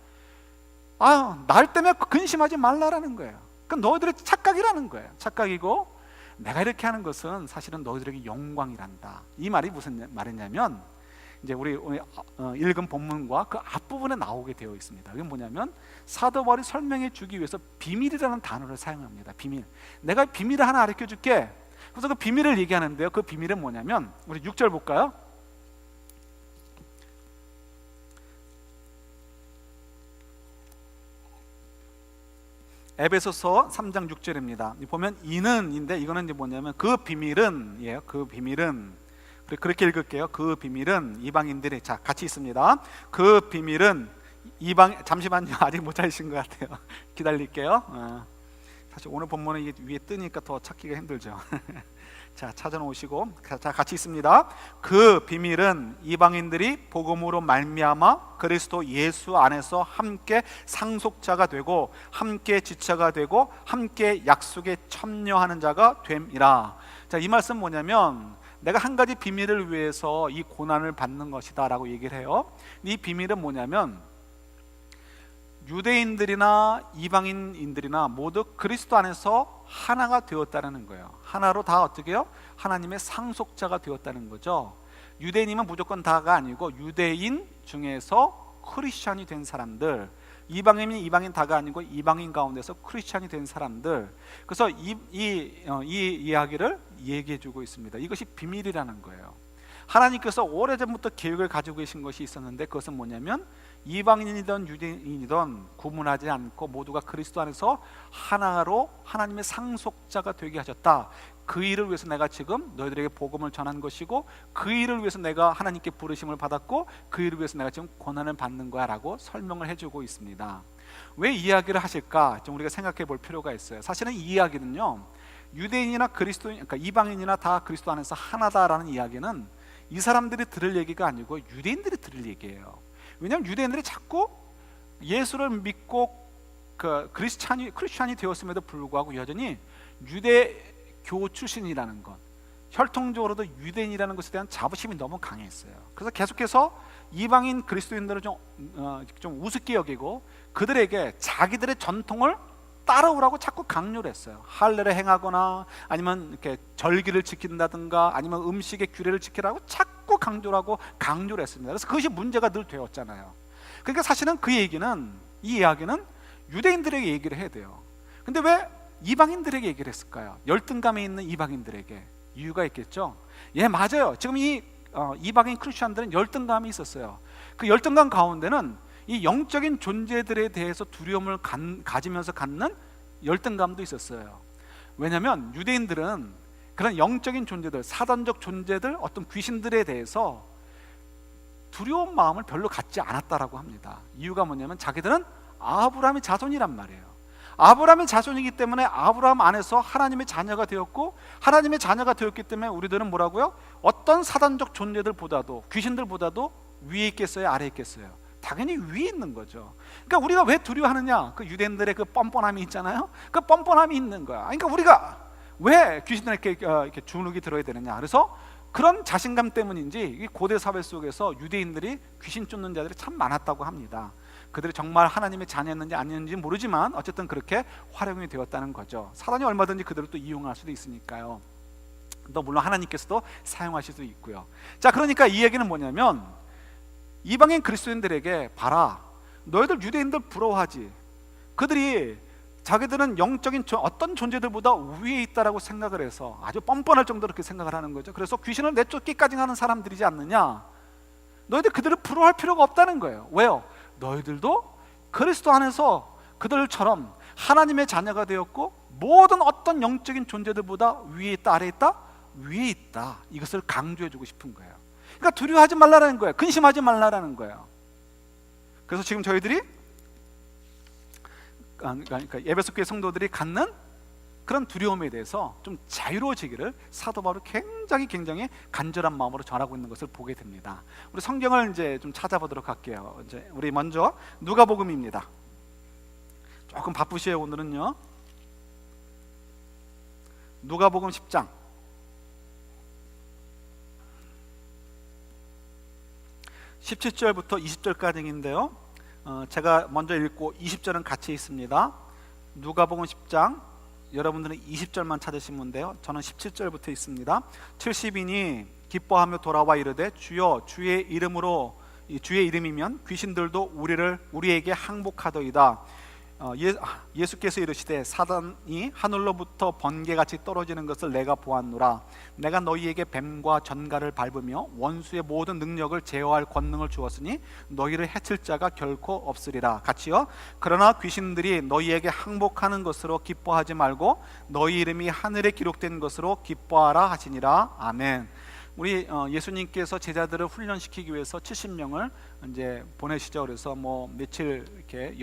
날 때문에 근심하지 말라라는 거예요. 그건 너희들의 착각이라는 거예요. 착각이고 내가 이렇게 하는 것은 사실은 너희들에게 영광이란다. 이 말이 무슨 말이냐면 이제 우리 읽은 본문과 그 앞부분에 나오게 되어 있습니다. 이게 뭐냐면 사도 바울이 설명해 주기 위해서 비밀이라는 단어를 사용합니다. 비밀. 내가 비밀을 하나 가르쳐 줄게. 그래서 그 비밀을 얘기하는데요. 그 비밀은 뭐냐면 우리 6절 볼까요? 에베소서 3장 6절입니다. 보면 이는인데 이거는 이제 뭐냐면 그 비밀은, 그 비밀은, 그렇게 읽을게요. 그 비밀은 이방인들이, 자 같이 있습니다. 그 비밀은 잠시만요. 아직 못 찾으신 것 같아요. 기다릴게요. 사실 오늘 본문은 이게 위에 뜨니까 더 찾기가 힘들죠. 자 찾아놓으시고, 자 같이 있습니다. 그 비밀은 이방인들이 복음으로 말미암아 그리스도 예수 안에서 함께 상속자가 되고 함께 지체가 되고 함께 약속에 참여하는 자가 됨이라. 자, 이 말씀 뭐냐면 내가 한 가지 비밀을 위해서 이 고난을 받는 것이다 라고 얘기를 해요. 이 비밀은 뭐냐면 유대인들이나 이방인들이나 모두 그리스도 안에서 하나가 되었다는 거예요. 하나로 다 어떻게 해요? 하나님의 상속자가 되었다는 거죠. 유대인이면 무조건 다가 아니고 유대인 중에서 크리스찬이 된 사람들, 이방인이 이방인 다가 아니고 이방인 가운데서 크리스찬이 된 사람들. 그래서 이 이야기를 얘기해 주고 있습니다. 이것이 비밀이라는 거예요. 하나님께서 오래전부터 계획을 가지고 계신 것이 있었는데 그것은 뭐냐면 이방인이든 유대인이든 구분하지 않고 모두가 그리스도 안에서 하나로 하나님의 상속자가 되게 하셨다. 그 일을 위해서 내가 지금 너희들에게 복음을 전한 것이고, 그 일을 위해서 내가 하나님께 부르심을 받았고, 그 일을 위해서 내가 지금 고난을 받는 거야 라고 설명을 해주고 있습니다. 왜 이 이야기를 하실까 좀 우리가 생각해 볼 필요가 있어요. 사실은 이 이야기는요, 유대인이나 그리스도인, 그러니까 이방인이나 다 그리스도 안에서 하나다라는 이야기는 이 사람들이 들을 얘기가 아니고 유대인들이 들을 얘기예요. 왜냐하면 유대인들이 자꾸 예수를 믿고 그 크리스찬이 되었음에도 불구하고 여전히 유대교 출신이라는 것, 혈통적으로도 유대인이라는 것에 대한 자부심이 너무 강했어요. 그래서 계속해서 이방인 그리스도인들을 좀 우습게 여기고 그들에게 자기들의 전통을 따라오라고 자꾸 강요를 했어요. 할례를 행하거나 아니면 이렇게 절기를 지킨다든가 아니면 음식의 규례를 지키라고 자꾸 강조를 했습니다. 그래서 그것이 문제가 늘 되었잖아요. 그러니까 사실은 이 이야기는 유대인들에게 얘기를 해야 돼요. 근데 왜 이방인들에게 얘기를 했을까요? 열등감에 있는 이방인들에게 이유가 있겠죠. 예, 맞아요. 지금 이 이방인 크리스천들은 열등감이 있었어요. 그 열등감 가운데는 이 영적인 존재들에 대해서 두려움을 가지면서 갖는 열등감도 있었어요. 왜냐하면 유대인들은 그런 영적인 존재들, 사단적 존재들, 어떤 귀신들에 대해서 두려운 마음을 별로 갖지 않았다라고 합니다. 이유가 뭐냐면 자기들은 아브라함의 자손이란 말이에요. 아브라함의 자손이기 때문에 아브라함 안에서 하나님의 자녀가 되었고, 하나님의 자녀가 되었기 때문에 우리들은 뭐라고요? 어떤 사단적 존재들보다도, 귀신들보다도 위에 있겠어요, 아래에 있겠어요? 당연히 위에 있는 거죠. 그러니까 우리가 왜 두려워하느냐? 그 유대인들의 그 뻔뻔함이 있잖아요. 그 뻔뻔함이 있는 거야. 그러니까 우리가 왜 귀신들에게 이렇게 주눅이 들어야 되느냐? 그래서 그런 자신감 때문인지 이 고대 사회 속에서 유대인들이 귀신 쫓는 자들이 참 많았다고 합니다. 그들이 정말 하나님의 자녀였는지 아니었는지 모르지만 어쨌든 그렇게 활용이 되었다는 거죠. 사단이 얼마든지 그들을 또 이용할 수도 있으니까요. 또 물론 하나님께서도 사용하실 수도 있고요. 자, 그러니까 이 얘기는 뭐냐면 이방인 그리스도인들에게 봐라, 너희들 유대인들 부러워하지. 그들이 자기들은 영적인 어떤 존재들보다 위에 있다라고 생각을 해서 아주 뻔뻔할 정도로 그렇게 생각을 하는 거죠. 그래서 귀신을 내쫓기까지 하는 사람들이지 않느냐. 너희들 그들을 부러워할 필요가 없다는 거예요. 왜요? 너희들도 그리스도 안에서 그들처럼 하나님의 자녀가 되었고 모든 어떤 영적인 존재들보다 위에 있다, 아래에 있다? 위에 있다. 이것을 강조해주고 싶은 거예요. 그러니까 두려워하지 말라라는 거예요. 근심하지 말라라는 거예요. 그래서 지금 저희들이 그러니까 에베소 교회 성도들이 갖는 그런 두려움에 대해서 좀 자유로워지기를 사도 바울이 굉장히 간절한 마음으로 전하고 있는 것을 보게 됩니다. 우리 성경을 이제 좀 찾아보도록 할게요. 이제 우리 먼저 누가복음입니다. 조금 바쁘시에요 오늘은요. 누가복음 10장 17절부터 20절까지인데요. 제가 먼저 읽고 20절은 같이 있습니다. 누가복음 10장 여러분들은 20절만 찾으시면 돼요. 저는 17절부터 있습니다. 70인이 기뻐하며 돌아와 이르되 주여 주의 이름이면 귀신들도 우리에게 항복하더이다. 예수께서 이르시되 사단이 하늘로부터 번개같이 떨어지는 것을 내가 보았노라. 내가 너희에게 뱀과 전갈을 밟으며 원수의 모든 능력을 제어할 권능을 주었으니 너희를 해칠 자가 결코 없으리라. 같이요. 그러나 귀신들이 너희에게 항복하는 것으로 기뻐하지 말고 너희 이름이 하늘에 기록된 것으로 기뻐하라 하시니라. 아멘. 우리 예수님께서 제자들을 훈련시키기 위해서 70명을 이제 보내시죠. 그래서 뭐 며칠 이렇게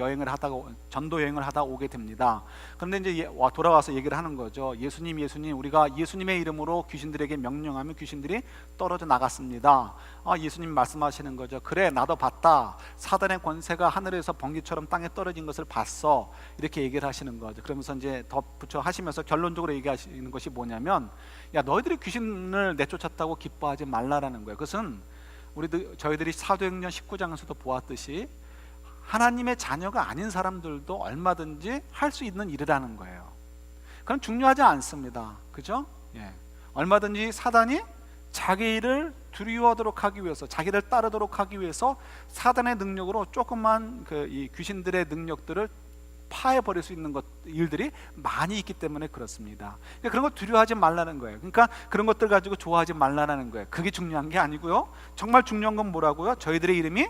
전도 여행을 하다 오게 됩니다. 그런데 이제 돌아와서 얘기를 하는 거죠. 예수님, 우리가 예수님의 이름으로 귀신들에게 명령하면 귀신들이 떨어져 나갔습니다. 예수님 말씀하시는 거죠. 그래, 나도 봤다. 사단의 권세가 하늘에서 번개처럼 땅에 떨어진 것을 봤어. 이렇게 얘기를 하시는 거죠. 그러면서 이제 덧붙여 하시면서 결론적으로 얘기하시는 것이 뭐냐면, 야, 너희들이 귀신을 내쫓았다고 기뻐하지 말라라는 거예요. 그것은 저희들이 사도행전 19장에서도 보았듯이 하나님의 자녀가 아닌 사람들도 얼마든지 할 수 있는 일이라는 거예요. 그건 중요하지 않습니다. 그죠? 예. 얼마든지 사단이 자기 일을 두려워하도록 하기 위해서, 자기를 따르도록 하기 위해서 사단의 능력으로 조금만 이 귀신들의 능력들을 파해버릴 수 있는 일들이 많이 있기 때문에 그렇습니다. 그러니까 그런 거 두려워하지 말라는 거예요. 그러니까 그런 것들 가지고 좋아하지 말라는 거예요. 그게 중요한 게 아니고요. 정말 중요한 건 뭐라고요? 저희들의 이름이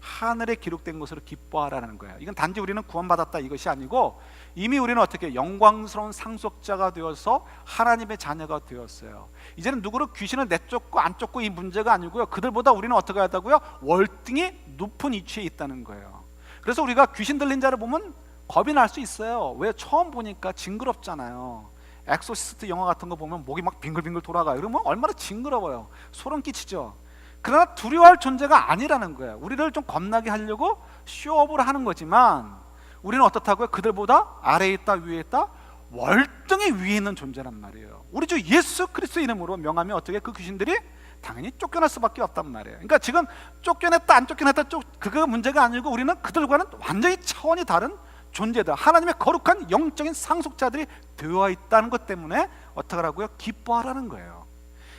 하늘에 기록된 것으로 기뻐하라는 거예요. 이건 단지 우리는 구원받았다 이것이 아니고 이미 우리는 어떻게 영광스러운 상속자가 되어서 하나님의 자녀가 되었어요. 이제는 누구를 귀신을 내쫓고 안 쫓고 이 문제가 아니고요, 그들보다 우리는 어떻게 하다고요? 월등히 높은 위치에 있다는 거예요. 그래서 우리가 귀신 들린 자를 보면 겁이 날 수 있어요. 왜? 처음 보니까 징그럽잖아요. 엑소시스트 영화 같은 거 보면 목이 막 빙글빙글 돌아가요. 그러면 얼마나 징그러워요. 소름 끼치죠. 그러나 두려워할 존재가 아니라는 거예요. 우리를 좀 겁나게 하려고 쇼업을 하는 거지만 우리는 어떻다고요? 그들보다 아래에 있다 위에 있다 월등히 위에 있는 존재란 말이에요. 우리 주 예수 그리스도 이름으로 명하면 어떻게 그 귀신들이 당연히 쫓겨날 수밖에 없단 말이에요. 그러니까 지금 쫓겨냈다 안 쫓겨냈다 그거 문제가 아니고 우리는 그들과는 완전히 차원이 다른 존재들, 하나님의 거룩한 영적인 상속자들이 되어 있다는 것 때문에 어떻게 하라고요? 기뻐하라는 거예요.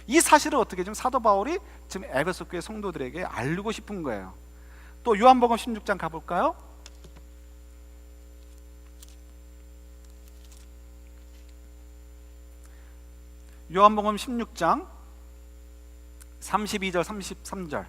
이 사실을 어떻게 지금 사도 바울이 지금 에베소 교회 성도들에게 알리고 싶은 거예요. 또 요한복음 16장 가볼까요? 요한복음 16장 32절 33절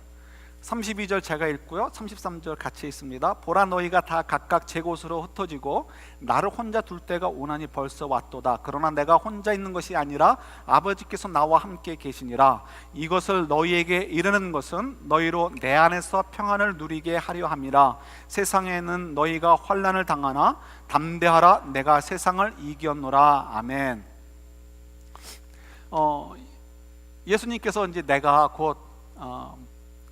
32절 제가 읽고요, 33절 같이 있습니다. 보라, 너희가 다 각각 제 곳으로 흩어지고 나를 혼자 둘 때가 오나니 벌써 왔도다. 그러나 내가 혼자 있는 것이 아니라 아버지께서 나와 함께 계시니라. 이것을 너희에게 이르는 것은 너희로 내 안에서 평안을 누리게 하려 함이라. 세상에는 너희가 환난을 당하나 담대하라, 내가 세상을 이겼노라. 아멘. 예수님께서 이제 내가 곧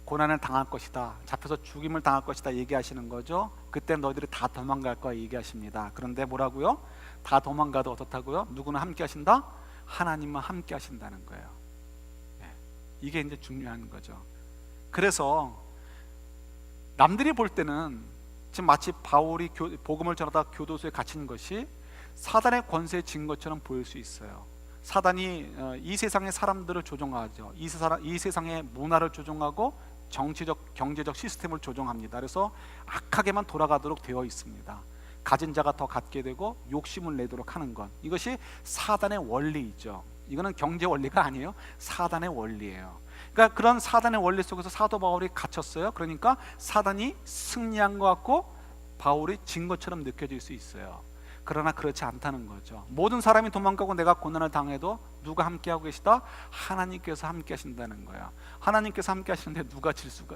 고난을 당할 것이다, 잡혀서 죽임을 당할 것이다 얘기하시는 거죠. 그때 너희들이 다 도망갈 거야 얘기하십니다. 그런데 뭐라고요? 다 도망가도 어떻다고요? 누구는 함께 하신다? 하나님만 함께 하신다는 거예요. 이게 이제 중요한 거죠. 그래서 남들이 볼 때는 지금 마치 바울이 복음을 전하다 교도소에 갇힌 것이 사단의 권세에 진 것처럼 보일 수 있어요. 사단이 이 세상의 사람들을 조종하죠. 이 세상의 문화를 조종하고 정치적, 경제적 시스템을 조종합니다. 그래서 악하게만 돌아가도록 되어 있습니다. 가진 자가 더 갖게 되고 욕심을 내도록 하는 것, 이것이 사단의 원리이죠. 이거는 경제 원리가 아니에요. 사단의 원리예요. 그러니까 그런 사단의 원리 속에서 사도 바울이 갇혔어요. 그러니까 사단이 승리한 것 같고 바울이 진 것처럼 느껴질 수 있어요. 그러나 그렇지 않다는 거죠. 모든 사람이 도망가고 내가 고난을 당해도 누가 함께하고 계시다? 하나님께서 함께 하신다는 거예요. 하나님께서 함께 하시는데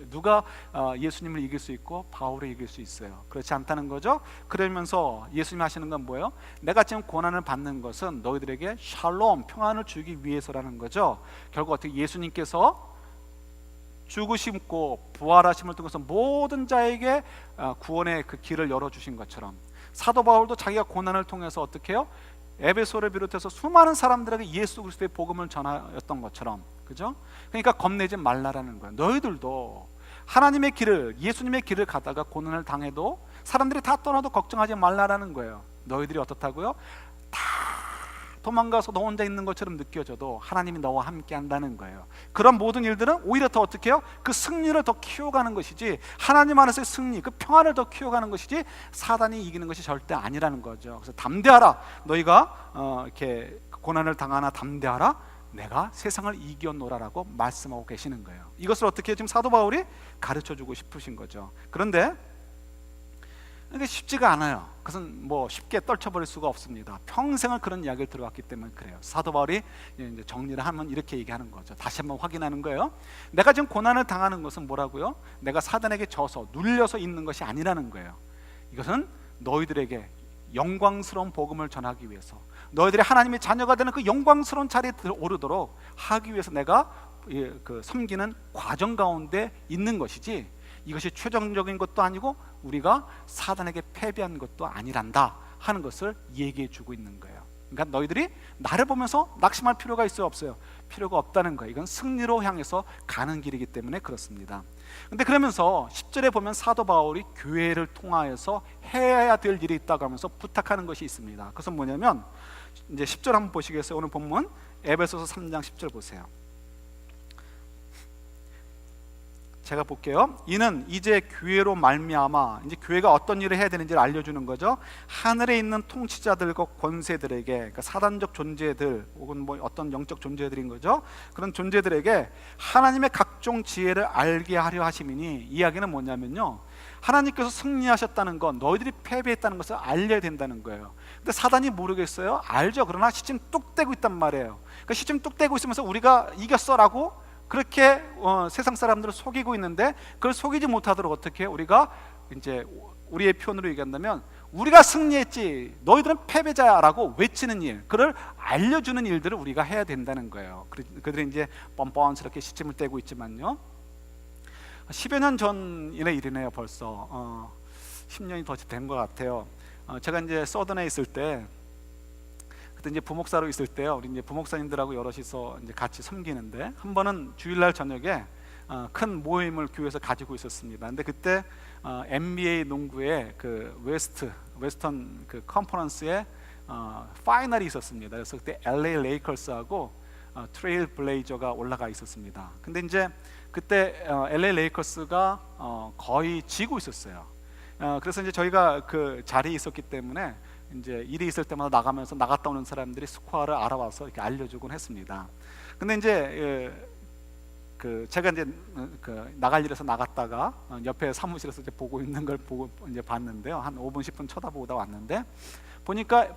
누가 예수님을 이길 수 있고 바울을 이길 수 있어요? 그렇지 않다는 거죠. 그러면서 예수님이 하시는 건 뭐예요? 내가 지금 고난을 받는 것은 너희들에게 샬롬, 평안을 주기 위해서라는 거죠. 결국 어떻게 예수님께서 죽으심고 부활하심을 통해서 모든 자에게 구원의 그 길을 열어주신 것처럼 사도 바울도 자기가 고난을 통해서 어떻게 해요? 에베소를 비롯해서 수많은 사람들에게 예수 그리스도의 복음을 전하였던 것처럼, 그죠? 그러니까 겁내지 말라라는 거예요. 너희들도 하나님의 길을, 예수님의 길을 가다가 고난을 당해도 사람들이 다 떠나도 걱정하지 말라라는 거예요. 너희들이 어떻다고요? 다 도망가서 너 혼자 있는 것처럼 느껴져도 하나님이 너와 함께 한다는 거예요. 그런 모든 일들은 오히려 더 어떻게 해요? 그 승리를 더 키워가는 것이지, 하나님 안에서의 승리, 그 평안을 더 키워가는 것이지 사단이 이기는 것이 절대 아니라는 거죠. 그래서 담대하라, 너희가 이렇게 고난을 당하나 담대하라, 내가 세상을 이겨노라라고 말씀하고 계시는 거예요. 이것을 어떻게 지금 사도 바울이 가르쳐주고 싶으신 거죠. 그런데 이게 쉽지가 않아요. 그것은 뭐 쉽게 떨쳐버릴 수가 없습니다. 평생을 그런 이야기를 들어왔기 때문에 그래요. 사도 바울이 이제 정리를 하면 이렇게 얘기하는 거죠. 다시 한번 확인하는 거예요. 내가 지금 고난을 당하는 것은 뭐라고요? 내가 사단에게 져서 눌려서 있는 것이 아니라는 거예요. 이것은 너희들에게 영광스러운 복음을 전하기 위해서, 너희들이 하나님의 자녀가 되는 그 영광스러운 자리에 오르도록 하기 위해서 내가 그 섬기는 과정 가운데 있는 것이지, 이것이 최종적인 것도 아니고 우리가 사단에게 패배한 것도 아니란다 하는 것을 얘기해 주고 있는 거예요. 그러니까 너희들이 나를 보면서 낙심할 필요가 있어요, 없어요? 필요가 없다는 거예요. 이건 승리로 향해서 가는 길이기 때문에 그렇습니다. 근데 그러면서 10절에 보면 사도 바울이 교회를 통하여서 해야 될 일이 있다고 하면서 부탁하는 것이 있습니다. 그것은 뭐냐면 이제 10절 한번 보시겠어요? 오늘 본문 에베소서 3장 10절 보세요. 제가 볼게요. 이는 이제 교회로 말미암아, 이제 교회가 어떤 일을 해야 되는지를 알려주는 거죠. 하늘에 있는 통치자들과 권세들에게, 그러니까 사단적 존재들 혹은 뭐 어떤 영적 존재들인 거죠. 그런 존재들에게 하나님의 각종 지혜를 알게 하려 하심이니, 이야기는 뭐냐면요, 하나님께서 승리하셨다는 건, 너희들이 패배했다는 것을 알려야 된다는 거예요. 근데 사단이 모르겠어요? 알죠. 그러나 시침 뚝 떼고 있단 말이에요. 그러니까 시침 뚝 떼고 있으면서 우리가 이겼어라고 그렇게 세상 사람들을 속이고 있는데, 그걸 속이지 못하도록 어떻게 우리가 이제 우리의 표현으로 얘기한다면 우리가 승리했지 너희들은 패배자야라고 외치는 일, 그걸 알려주는 일들을 우리가 해야 된다는 거예요. 그들이 이제 뻔뻔스럽게 시침을 떼고 있지만요, 10여 년 전의 일이네요. 벌써 10년이 더 된 것 같아요. 제가 이제 서든에 있을 때, 그때 이제 부목사로 있을 때요, 우리 이제 부목사님들하고 여럿이서 이제 같이 섬기는데, 한 번은 주일날 저녁에 큰 모임을 교회에서 가지고 있었습니다. 근데 그때 NBA 농구의 그 웨스턴 그 컨퍼런스의 파이널이 있었습니다. 그래서 그때 LA 레이커스하고 트레일 블레이저가 올라가 있었습니다. 근데 이제 그때 LA 레이커스가 거의 지고 있었어요. 그래서 이제 저희가 그 자리에 있었기 때문에 이제 일이 있을 때마다 나가면서 나갔다 오는 사람들이 스코어를 알아와서 이렇게 알려주곤 했습니다. 근데 이제 그 제가 이제 그 나갈 일에서 나갔다가 옆에 사무실에서 이제 보고 있는 걸 보고 이제 봤는데요, 한 5분 10분 쳐다보다 왔는데 보니까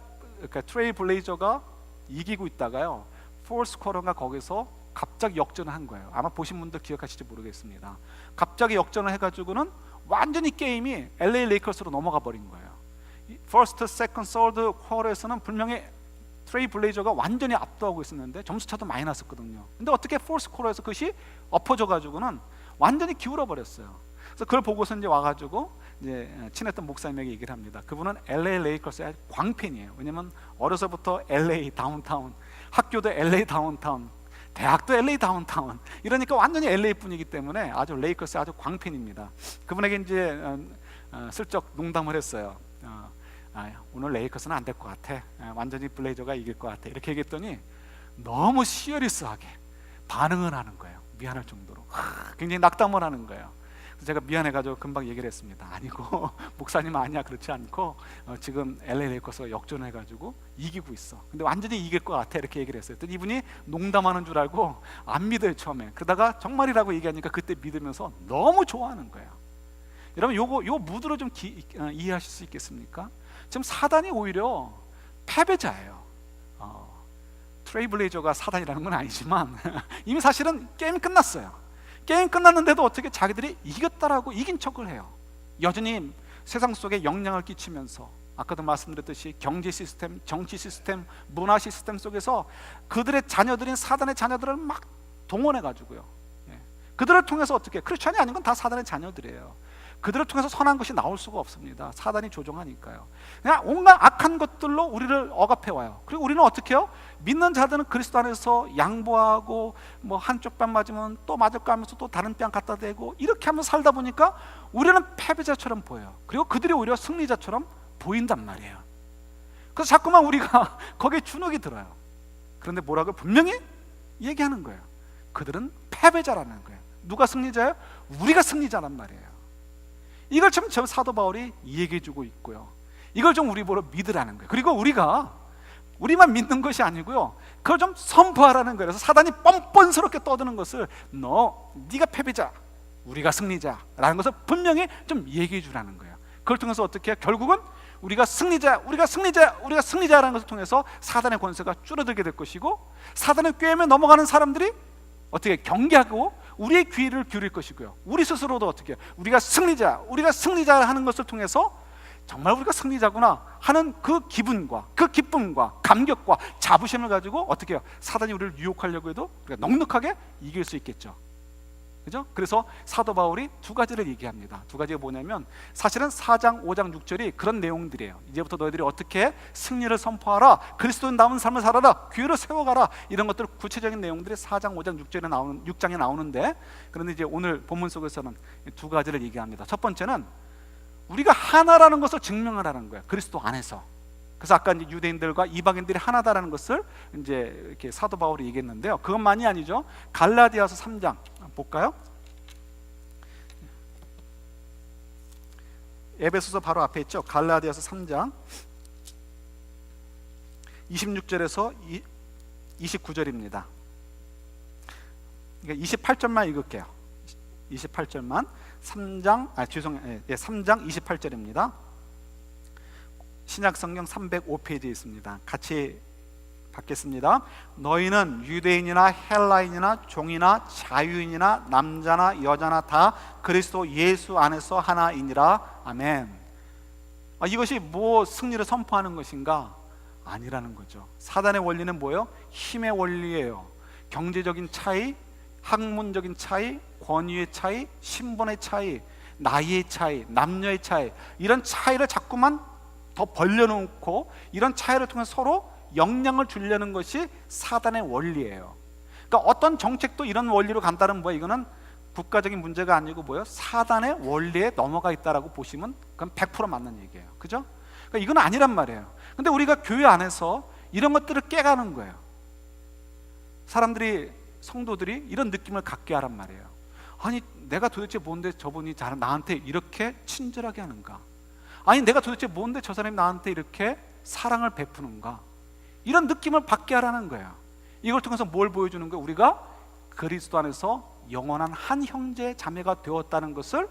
그 트레이 블레이저가 이기고 있다가요, 포스 쿼터가 거기서 갑자기 역전을 한 거예요. 아마 보신 분들 기억하실지 모르겠습니다. 갑자기 역전을 해가지고는 완전히 게임이 LA 레이커스로 넘어가 버린 거예요. 퍼스트, 세컨드, 서드 쿼터에서는 분명히 트레이 블레이저가 완전히 압도하고 있었는데 점수차도 많이 났었거든요. 근데 어떻게 포스 쿼터에서 그것이 엎어져 가지고는 완전히 기울어 버렸어요. 그래서 그걸 보고서 이제 와가지고 이제 친했던 목사님에게 얘기를 합니다. 그분은 LA 레이커스의 광팬이에요. 왜냐면 어려서부터 LA 다운타운, 학교도 LA 다운타운, 대학도 LA 다운타운, 이러니까 완전히 LA 분이기 때문에 아주 레이커스의 아주 광팬입니다. 그분에게 이제 슬쩍 농담을 했어요. 오늘 레이커스는 안 될 것 같아, 완전히 블레이저가 이길 것 같아, 이렇게 얘기했더니 너무 시리어스하게 반응을 하는 거예요. 미안할 정도로 굉장히 낙담을 하는 거예요. 그래서 제가 미안해가지고 금방 얘기를 했습니다. 아니고 목사님 아니야, 그렇지 않고 지금 LA 레이커스가 역전해가지고 이기고 있어, 근데 완전히 이길 것 같아, 이렇게 얘기를 했어요. 그랬더니 이분이 농담하는 줄 알고 안 믿어요 처음에. 그러다가 정말이라고 얘기하니까 그때 믿으면서 너무 좋아하는 거예요. 여러분 요 무드로 좀 이해하실 수 있겠습니까? 지금 사단이 오히려 패배자예요. 트레이 블레이저가 사단이라는 건 아니지만 이미 사실은 게임이 끝났어요. 게임 끝났는데도 어떻게 자기들이 이겼다라고 이긴 척을 해요. 여전히 세상 속에 영향을 끼치면서, 아까도 말씀드렸듯이 경제 시스템, 정치 시스템, 문화 시스템 속에서 그들의 자녀들인 사단의 자녀들을 막 동원해 가지고요, 그들을 통해서 어떻게, 크리스천이 아닌 건 다 사단의 자녀들이에요. 그들을 통해서 선한 것이 나올 수가 없습니다. 사단이 조종하니까요. 그냥 온갖 악한 것들로 우리를 억압해와요. 그리고 우리는 어떻게 해요? 믿는 자들은 그리스도 안에서 양보하고, 뭐 한쪽 뺨 맞으면 또 맞을까 하면서 또 다른 뺨 갖다 대고, 이렇게 하면서 살다 보니까 우리는 패배자처럼 보여요. 그리고 그들이 오히려 승리자처럼 보인단 말이에요. 그래서 자꾸만 우리가 거기에 주눅이 들어요. 그런데 뭐라고 분명히 얘기하는 거예요. 그들은 패배자라는 거예요. 누가 승리자예요? 우리가 승리자란 말이에요. 이걸 좀 사도 바울이 얘기해주고 있고요, 이걸 좀 우리 보러 믿으라는 거예요. 그리고 우리만 믿는 것이 아니고요, 그걸 좀 선포하라는 거예요. 그래서 사단이 뻔뻔스럽게 떠드는 것을 네가 패배자, 우리가 승리자라는 것을 분명히 좀 얘기해 주라는 거예요. 그걸 통해서 어떻게 해요? 결국은 우리가 승리자라는 것을 통해서 사단의 권세가 줄어들게 될 것이고, 사단의 꾀임에 넘어가는 사람들이 어떻게 경계하고 우리의 귀를 기울일 것이고요, 우리 스스로도 어떻게 우리가 승리자 하는 것을 통해서 정말 우리가 승리자구나 하는 그 기분과 그 기쁨과 감격과 자부심을 가지고 어떻게 해요? 사단이 우리를 유혹하려고 해도 우리가 넉넉하게 이길 수 있겠죠. 그죠? 그래서 사도 바울이 두 가지를 얘기합니다. 두 가지가 뭐냐면 사실은 4장, 5장, 6절이 그런 내용들이에요. 이제부터 너희들이 어떻게 승리를 선포하라, 그리스도인다운 삶을 살아라, 교회를 세워가라, 이런 것들 구체적인 내용들이 4장, 5장, 6장에 나오는데, 그런데 이제 오늘 본문 속에서는 두 가지를 얘기합니다. 첫 번째는 우리가 하나라는 것을 증명을 하는 거예요, 그리스도 안에서. 그래서 아까 이제 유대인들과 이방인들이 하나다라는 것을 이제 이렇게 사도 바울이 얘기했는데요, 그것만이 아니죠. 갈라디아서 3장 볼까요? 에베소서 바로 앞에 있죠. 갈라디아서 3장 26절에서 29절입니다. 그러니까 28절만 읽을게요. 28절만 3장 28절입니다. 신약성경 305페이지에 있습니다. 같이 받겠습니다. 너희는 유대인이나 헬라인이나 종이나 자유인이나 남자나 여자나 다 그리스도 예수 안에서 하나이니라. 아멘. 이것이 뭐 승리를 선포하는 것인가? 아니라는 거죠. 사단의 원리는 뭐예요? 힘의 원리예요. 경제적인 차이, 학문적인 차이, 권위의 차이, 신분의 차이, 나이의 차이, 남녀의 차이, 이런 차이를 자꾸만 더 벌려놓고 이런 차이를 통해 서로 영향을 주려는 것이 사단의 원리예요. 그러니까 어떤 정책도 이런 원리로 간다는 뭐예요? 이거는 국가적인 문제가 아니고 뭐예요? 사단의 원리에 넘어가 있다라고 보시면 그건 100% 맞는 얘기예요. 그죠? 그러니까 이건 아니란 말이에요. 근데 우리가 교회 안에서 이런 것들을 깨가는 거예요. 사람들이, 성도들이 이런 느낌을 갖게 하란 말이에요. 아니 내가 도대체 뭔데 저분이 나한테 이렇게 친절하게 하는가? 아니 내가 도대체 뭔데 저 사람이 나한테 이렇게 사랑을 베푸는가? 이런 느낌을 받게 하라는 거예요. 이걸 통해서 뭘 보여주는 거예요? 우리가 그리스도 안에서 영원한 한 형제 자매가 되었다는 것을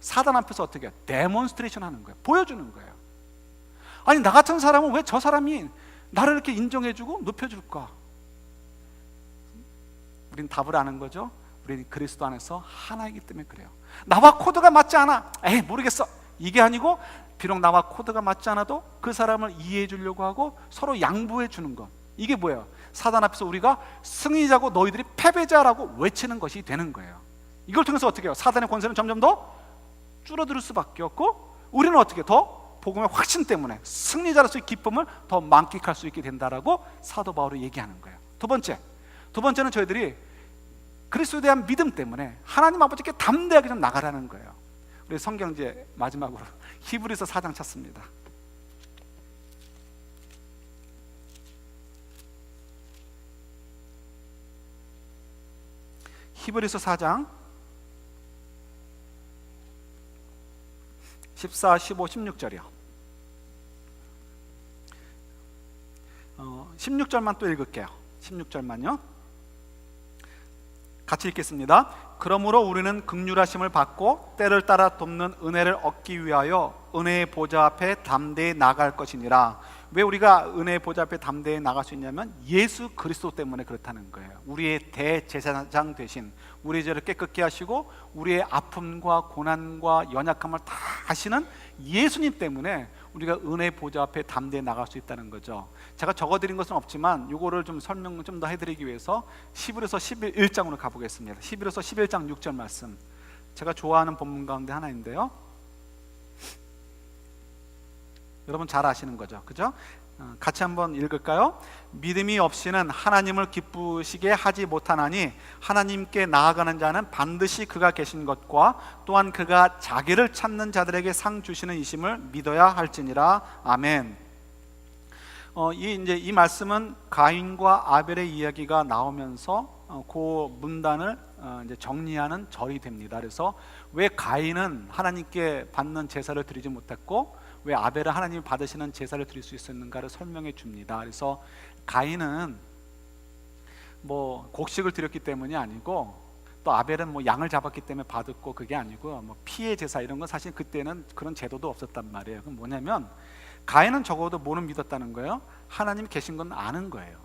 사단 앞에서 어떻게 해요? 데몬스트레이션 하는 거예요. 보여주는 거예요. 아니 나 같은 사람은 왜 저 사람이 나를 이렇게 인정해주고 높여줄까? 우린 답을 아는 거죠. 우리는 그리스도 안에서 하나이기 때문에 그래요. 나와 코드가 맞지 않아, 에이 모르겠어, 이게 아니고 비록 나와 코드가 맞지 않아도 그 사람을 이해해 주려고 하고 서로 양보해 주는 것, 이게 뭐예요? 사단 앞에서 우리가 승리자고 너희들이 패배자라고 외치는 것이 되는 거예요. 이걸 통해서 어떻게 해요? 사단의 권세는 점점 더 줄어들 수밖에 없고 우리는 어떻게 더 복음의 확신 때문에 승리자로서의 기쁨을 더 만끽할 수 있게 된다라고 사도 바울이 얘기하는 거예요. 두 번째는 저희들이 그리스도에 대한 믿음 때문에 하나님 아버지께 담대하게 좀 나가라는 거예요. 우리 성경제 마지막으로 히브리서 4장 찾습니다. 히브리서 4장 14, 15, 16절이요. 16절만 또 읽을게요. 16절만요. 같이 읽겠습니다. 그러므로 우리는 긍휼하심을 받고 때를 따라 돕는 은혜를 얻기 위하여 은혜의 보좌 앞에 담대히 나갈 것이니라. 왜 우리가 은혜의 보좌 앞에 담대히 나갈 수 있냐면 예수 그리스도 때문에 그렇다는 거예요. 우리의 대제사장 되신, 우리의 죄를 깨끗게 하시고 우리의 아픔과 고난과 연약함을 다 아시는 예수님 때문에 우리가 은혜의 보좌 앞에 담대히 나갈 수 있다는 거죠. 제가 적어드린 것은 없지만 이거를 좀 설명을 좀 더 해드리기 위해서 히브리서 11장으로 가보겠습니다. 히브리서 11장 6절 말씀, 제가 좋아하는 본문 가운데 하나인데요. 여러분 잘 아시는 거죠, 그죠? 같이 한번 읽을까요? 믿음이 없이는 하나님을 기쁘시게 하지 못하나니 하나님께 나아가는 자는 반드시 그가 계신 것과 또한 그가 자기를 찾는 자들에게 상 주시는 이심을 믿어야 할지니라. 아멘. 이 말씀은 가인과 아벨의 이야기가 나오면서 그 문단을 이제 정리하는 절이 됩니다. 그래서 왜 가인은 하나님께 받는 제사를 드리지 못했고 왜 아벨은 하나님이 받으시는 제사를 드릴 수 있었는가를 설명해 줍니다. 그래서 가인은 뭐 곡식을 드렸기 때문이 아니고 또 아벨은 뭐 양을 잡았기 때문에 받았고 그게 아니고 뭐 피의 제사 이런 건 사실 그때는 그런 제도도 없었단 말이에요. 그럼 뭐냐면 가인은 적어도 뭐는 믿었다는 거예요? 하나님이 계신 건 아는 거예요.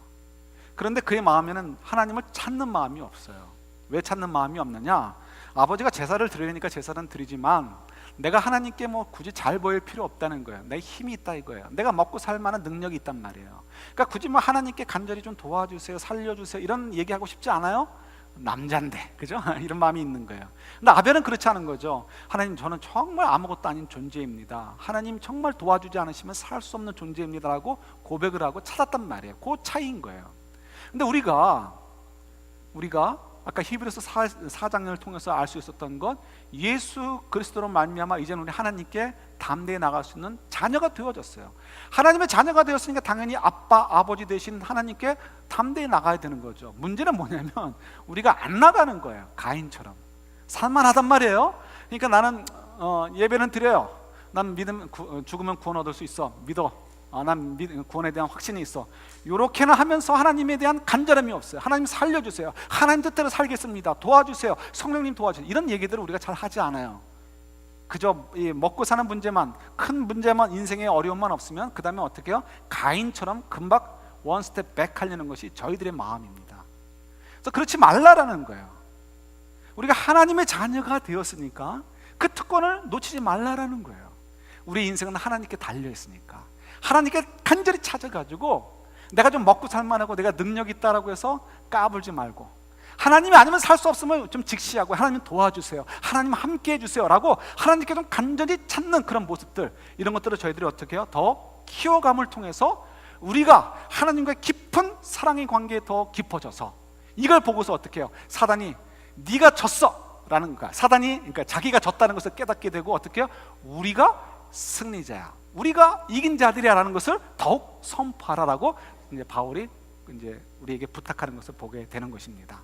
그런데 그의 마음에는 하나님을 찾는 마음이 없어요. 왜 찾는 마음이 없느냐? 아버지가 제사를 드리니까 제사는 드리지만 내가 하나님께 뭐 굳이 잘 보일 필요 없다는 거예요. 내 힘이 있다 이거예요. 내가 먹고 살 만한 능력이 있단 말이에요. 그러니까 굳이 뭐 하나님께 간절히 좀 도와주세요, 살려주세요 이런 얘기하고 싶지 않아요? 남잔데, 그죠? 이런 마음이 있는 거예요. 근데 아벨은 그렇지 않은 거죠. 하나님, 저는 정말 아무것도 아닌 존재입니다. 하나님 정말 도와주지 않으시면 살 수 없는 존재입니다라고 고백을 하고 찾았단 말이에요. 그 차이인 거예요. 근데 우리가 아까 히브리서 4장을 통해서 알 수 있었던 것, 예수 그리스도로 말미암아 이제는 우리 하나님께 담대히 나갈 수 있는 자녀가 되어졌어요. 하나님의 자녀가 되었으니까 당연히 아빠, 아버지 되신 하나님께 담대히 나가야 되는 거죠. 문제는 뭐냐면 우리가 안 나가는 거예요. 가인처럼 살만하단 말이에요. 그러니까 나는 예배는 드려요. 난 죽으면 구원 얻을 수 있어. 믿어. 난 구원에 대한 확신이 있어. 이렇게는 하면서 하나님에 대한 간절함이 없어요. 하나님 살려주세요. 하나님 뜻대로 살겠습니다. 도와주세요. 성령님 도와주세요. 이런 얘기들을 우리가 잘 하지 않아요. 그저 먹고 사는 문제만, 큰 문제만, 인생의 어려움만 없으면 그 다음에 어떻게 해요? 가인처럼 금방 원 스텝 백 하려는 것이 저희들의 마음입니다. 그래서 그렇지 말라라는 거예요. 우리가 하나님의 자녀가 되었으니까 그 특권을 놓치지 말라라는 거예요. 우리 인생은 하나님께 달려있으니까 하나님께 간절히 찾아가지고 내가 좀 먹고 살만하고 내가 능력이 있다라고 해서 까불지 말고, 하나님이 아니면 살 수 없으면 좀 직시하고 하나님 도와주세요, 하나님 함께 해주세요 라고 하나님께 좀 간절히 찾는 그런 모습들, 이런 것들을 저희들이 어떻게 해요? 더 키워감을 통해서 우리가 하나님과의 깊은 사랑의 관계에 더 깊어져서 이걸 보고서 어떻게 해요? 사단이 네가 졌어 라는 거야. 사단이 그러니까 자기가 졌다는 것을 깨닫게 되고 어떻게 해요? 우리가 승리자야, 우리가 이긴 자들이야 라는 것을 더욱 선포하라라고 이제 바울이 이제 우리에게 부탁하는 것을 보게 되는 것입니다.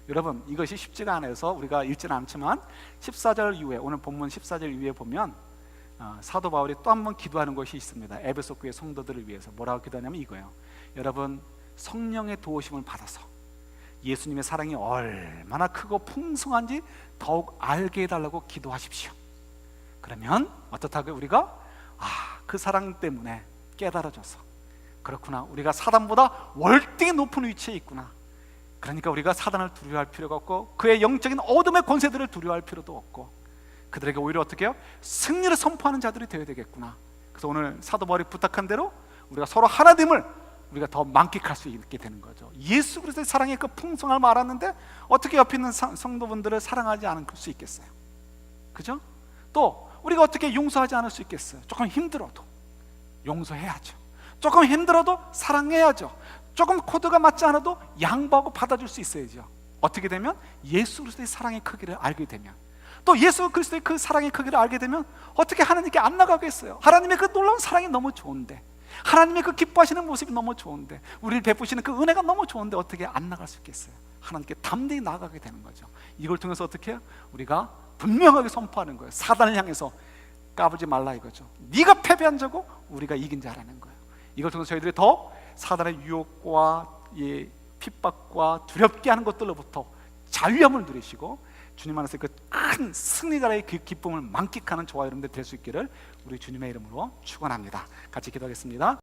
여러분, 이것이 쉽지가 않아서 우리가 읽지는 않지만 14절 이후에, 오늘 본문 14절 이후에 보면 사도 바울이 또 한 번 기도하는 것이 있습니다. 에베소 교회 성도들을 위해서 뭐라고 기도하냐면 이거예요. 여러분, 성령의 도우심을 받아서 예수님의 사랑이 얼마나 크고 풍성한지 더욱 알게 해달라고 기도하십시오. 그러면 어떻다고요? 우리가 그 사랑 때문에 깨달아져서, 그렇구나, 우리가 사단보다 월등히 높은 위치에 있구나, 그러니까 우리가 사단을 두려워할 필요가 없고 그의 영적인 어둠의 권세들을 두려워할 필요도 없고 그들에게 오히려 어떻게 해요? 승리를 선포하는 자들이 되어야 되겠구나. 그래서 오늘 사도 바울이 부탁한 대로 우리가 서로 하나됨을 우리가 더 만끽할 수 있게 되는 거죠. 예수 그리스도의 사랑의 그 풍성함을 알았는데 어떻게 옆에 있는 성도분들을 사랑하지 않을 수 있겠어요? 그죠? 또 우리가 어떻게 용서하지 않을 수 있겠어요? 조금 힘들어도 용서해야죠. 조금 힘들어도 사랑해야죠. 조금 코드가 맞지 않아도 양보하고 받아줄 수 있어야죠. 어떻게 되면? 예수 그리스도의 사랑의 크기를 알게 되면, 또 예수 그리스도의 그 사랑의 크기를 알게 되면 어떻게 하나님께 안 나가겠어요? 하나님의 그 놀라운 사랑이 너무 좋은데, 하나님의 그 기뻐하시는 모습이 너무 좋은데, 우리를 베푸시는 그 은혜가 너무 좋은데 어떻게 안 나갈 수 있겠어요? 하나님께 담대히 나아가게 되는 거죠. 이걸 통해서 어떻게 해요? 우리가 분명하게 선포하는 거예요. 사단을 향해서 까불지 말라 이거죠. 네가 패배한 자고 우리가 이긴 자라는 거예요. 이걸 통해서 저희들이 더 사단의 유혹과 핍박과 두렵게 하는 것들로부터 자유함을 누리시고 주님 안에서 그 큰 승리자의 그 기쁨을 만끽하는 저와 여러분들 될 수 있기를 우리 주님의 이름으로 축원합니다. 같이 기도하겠습니다.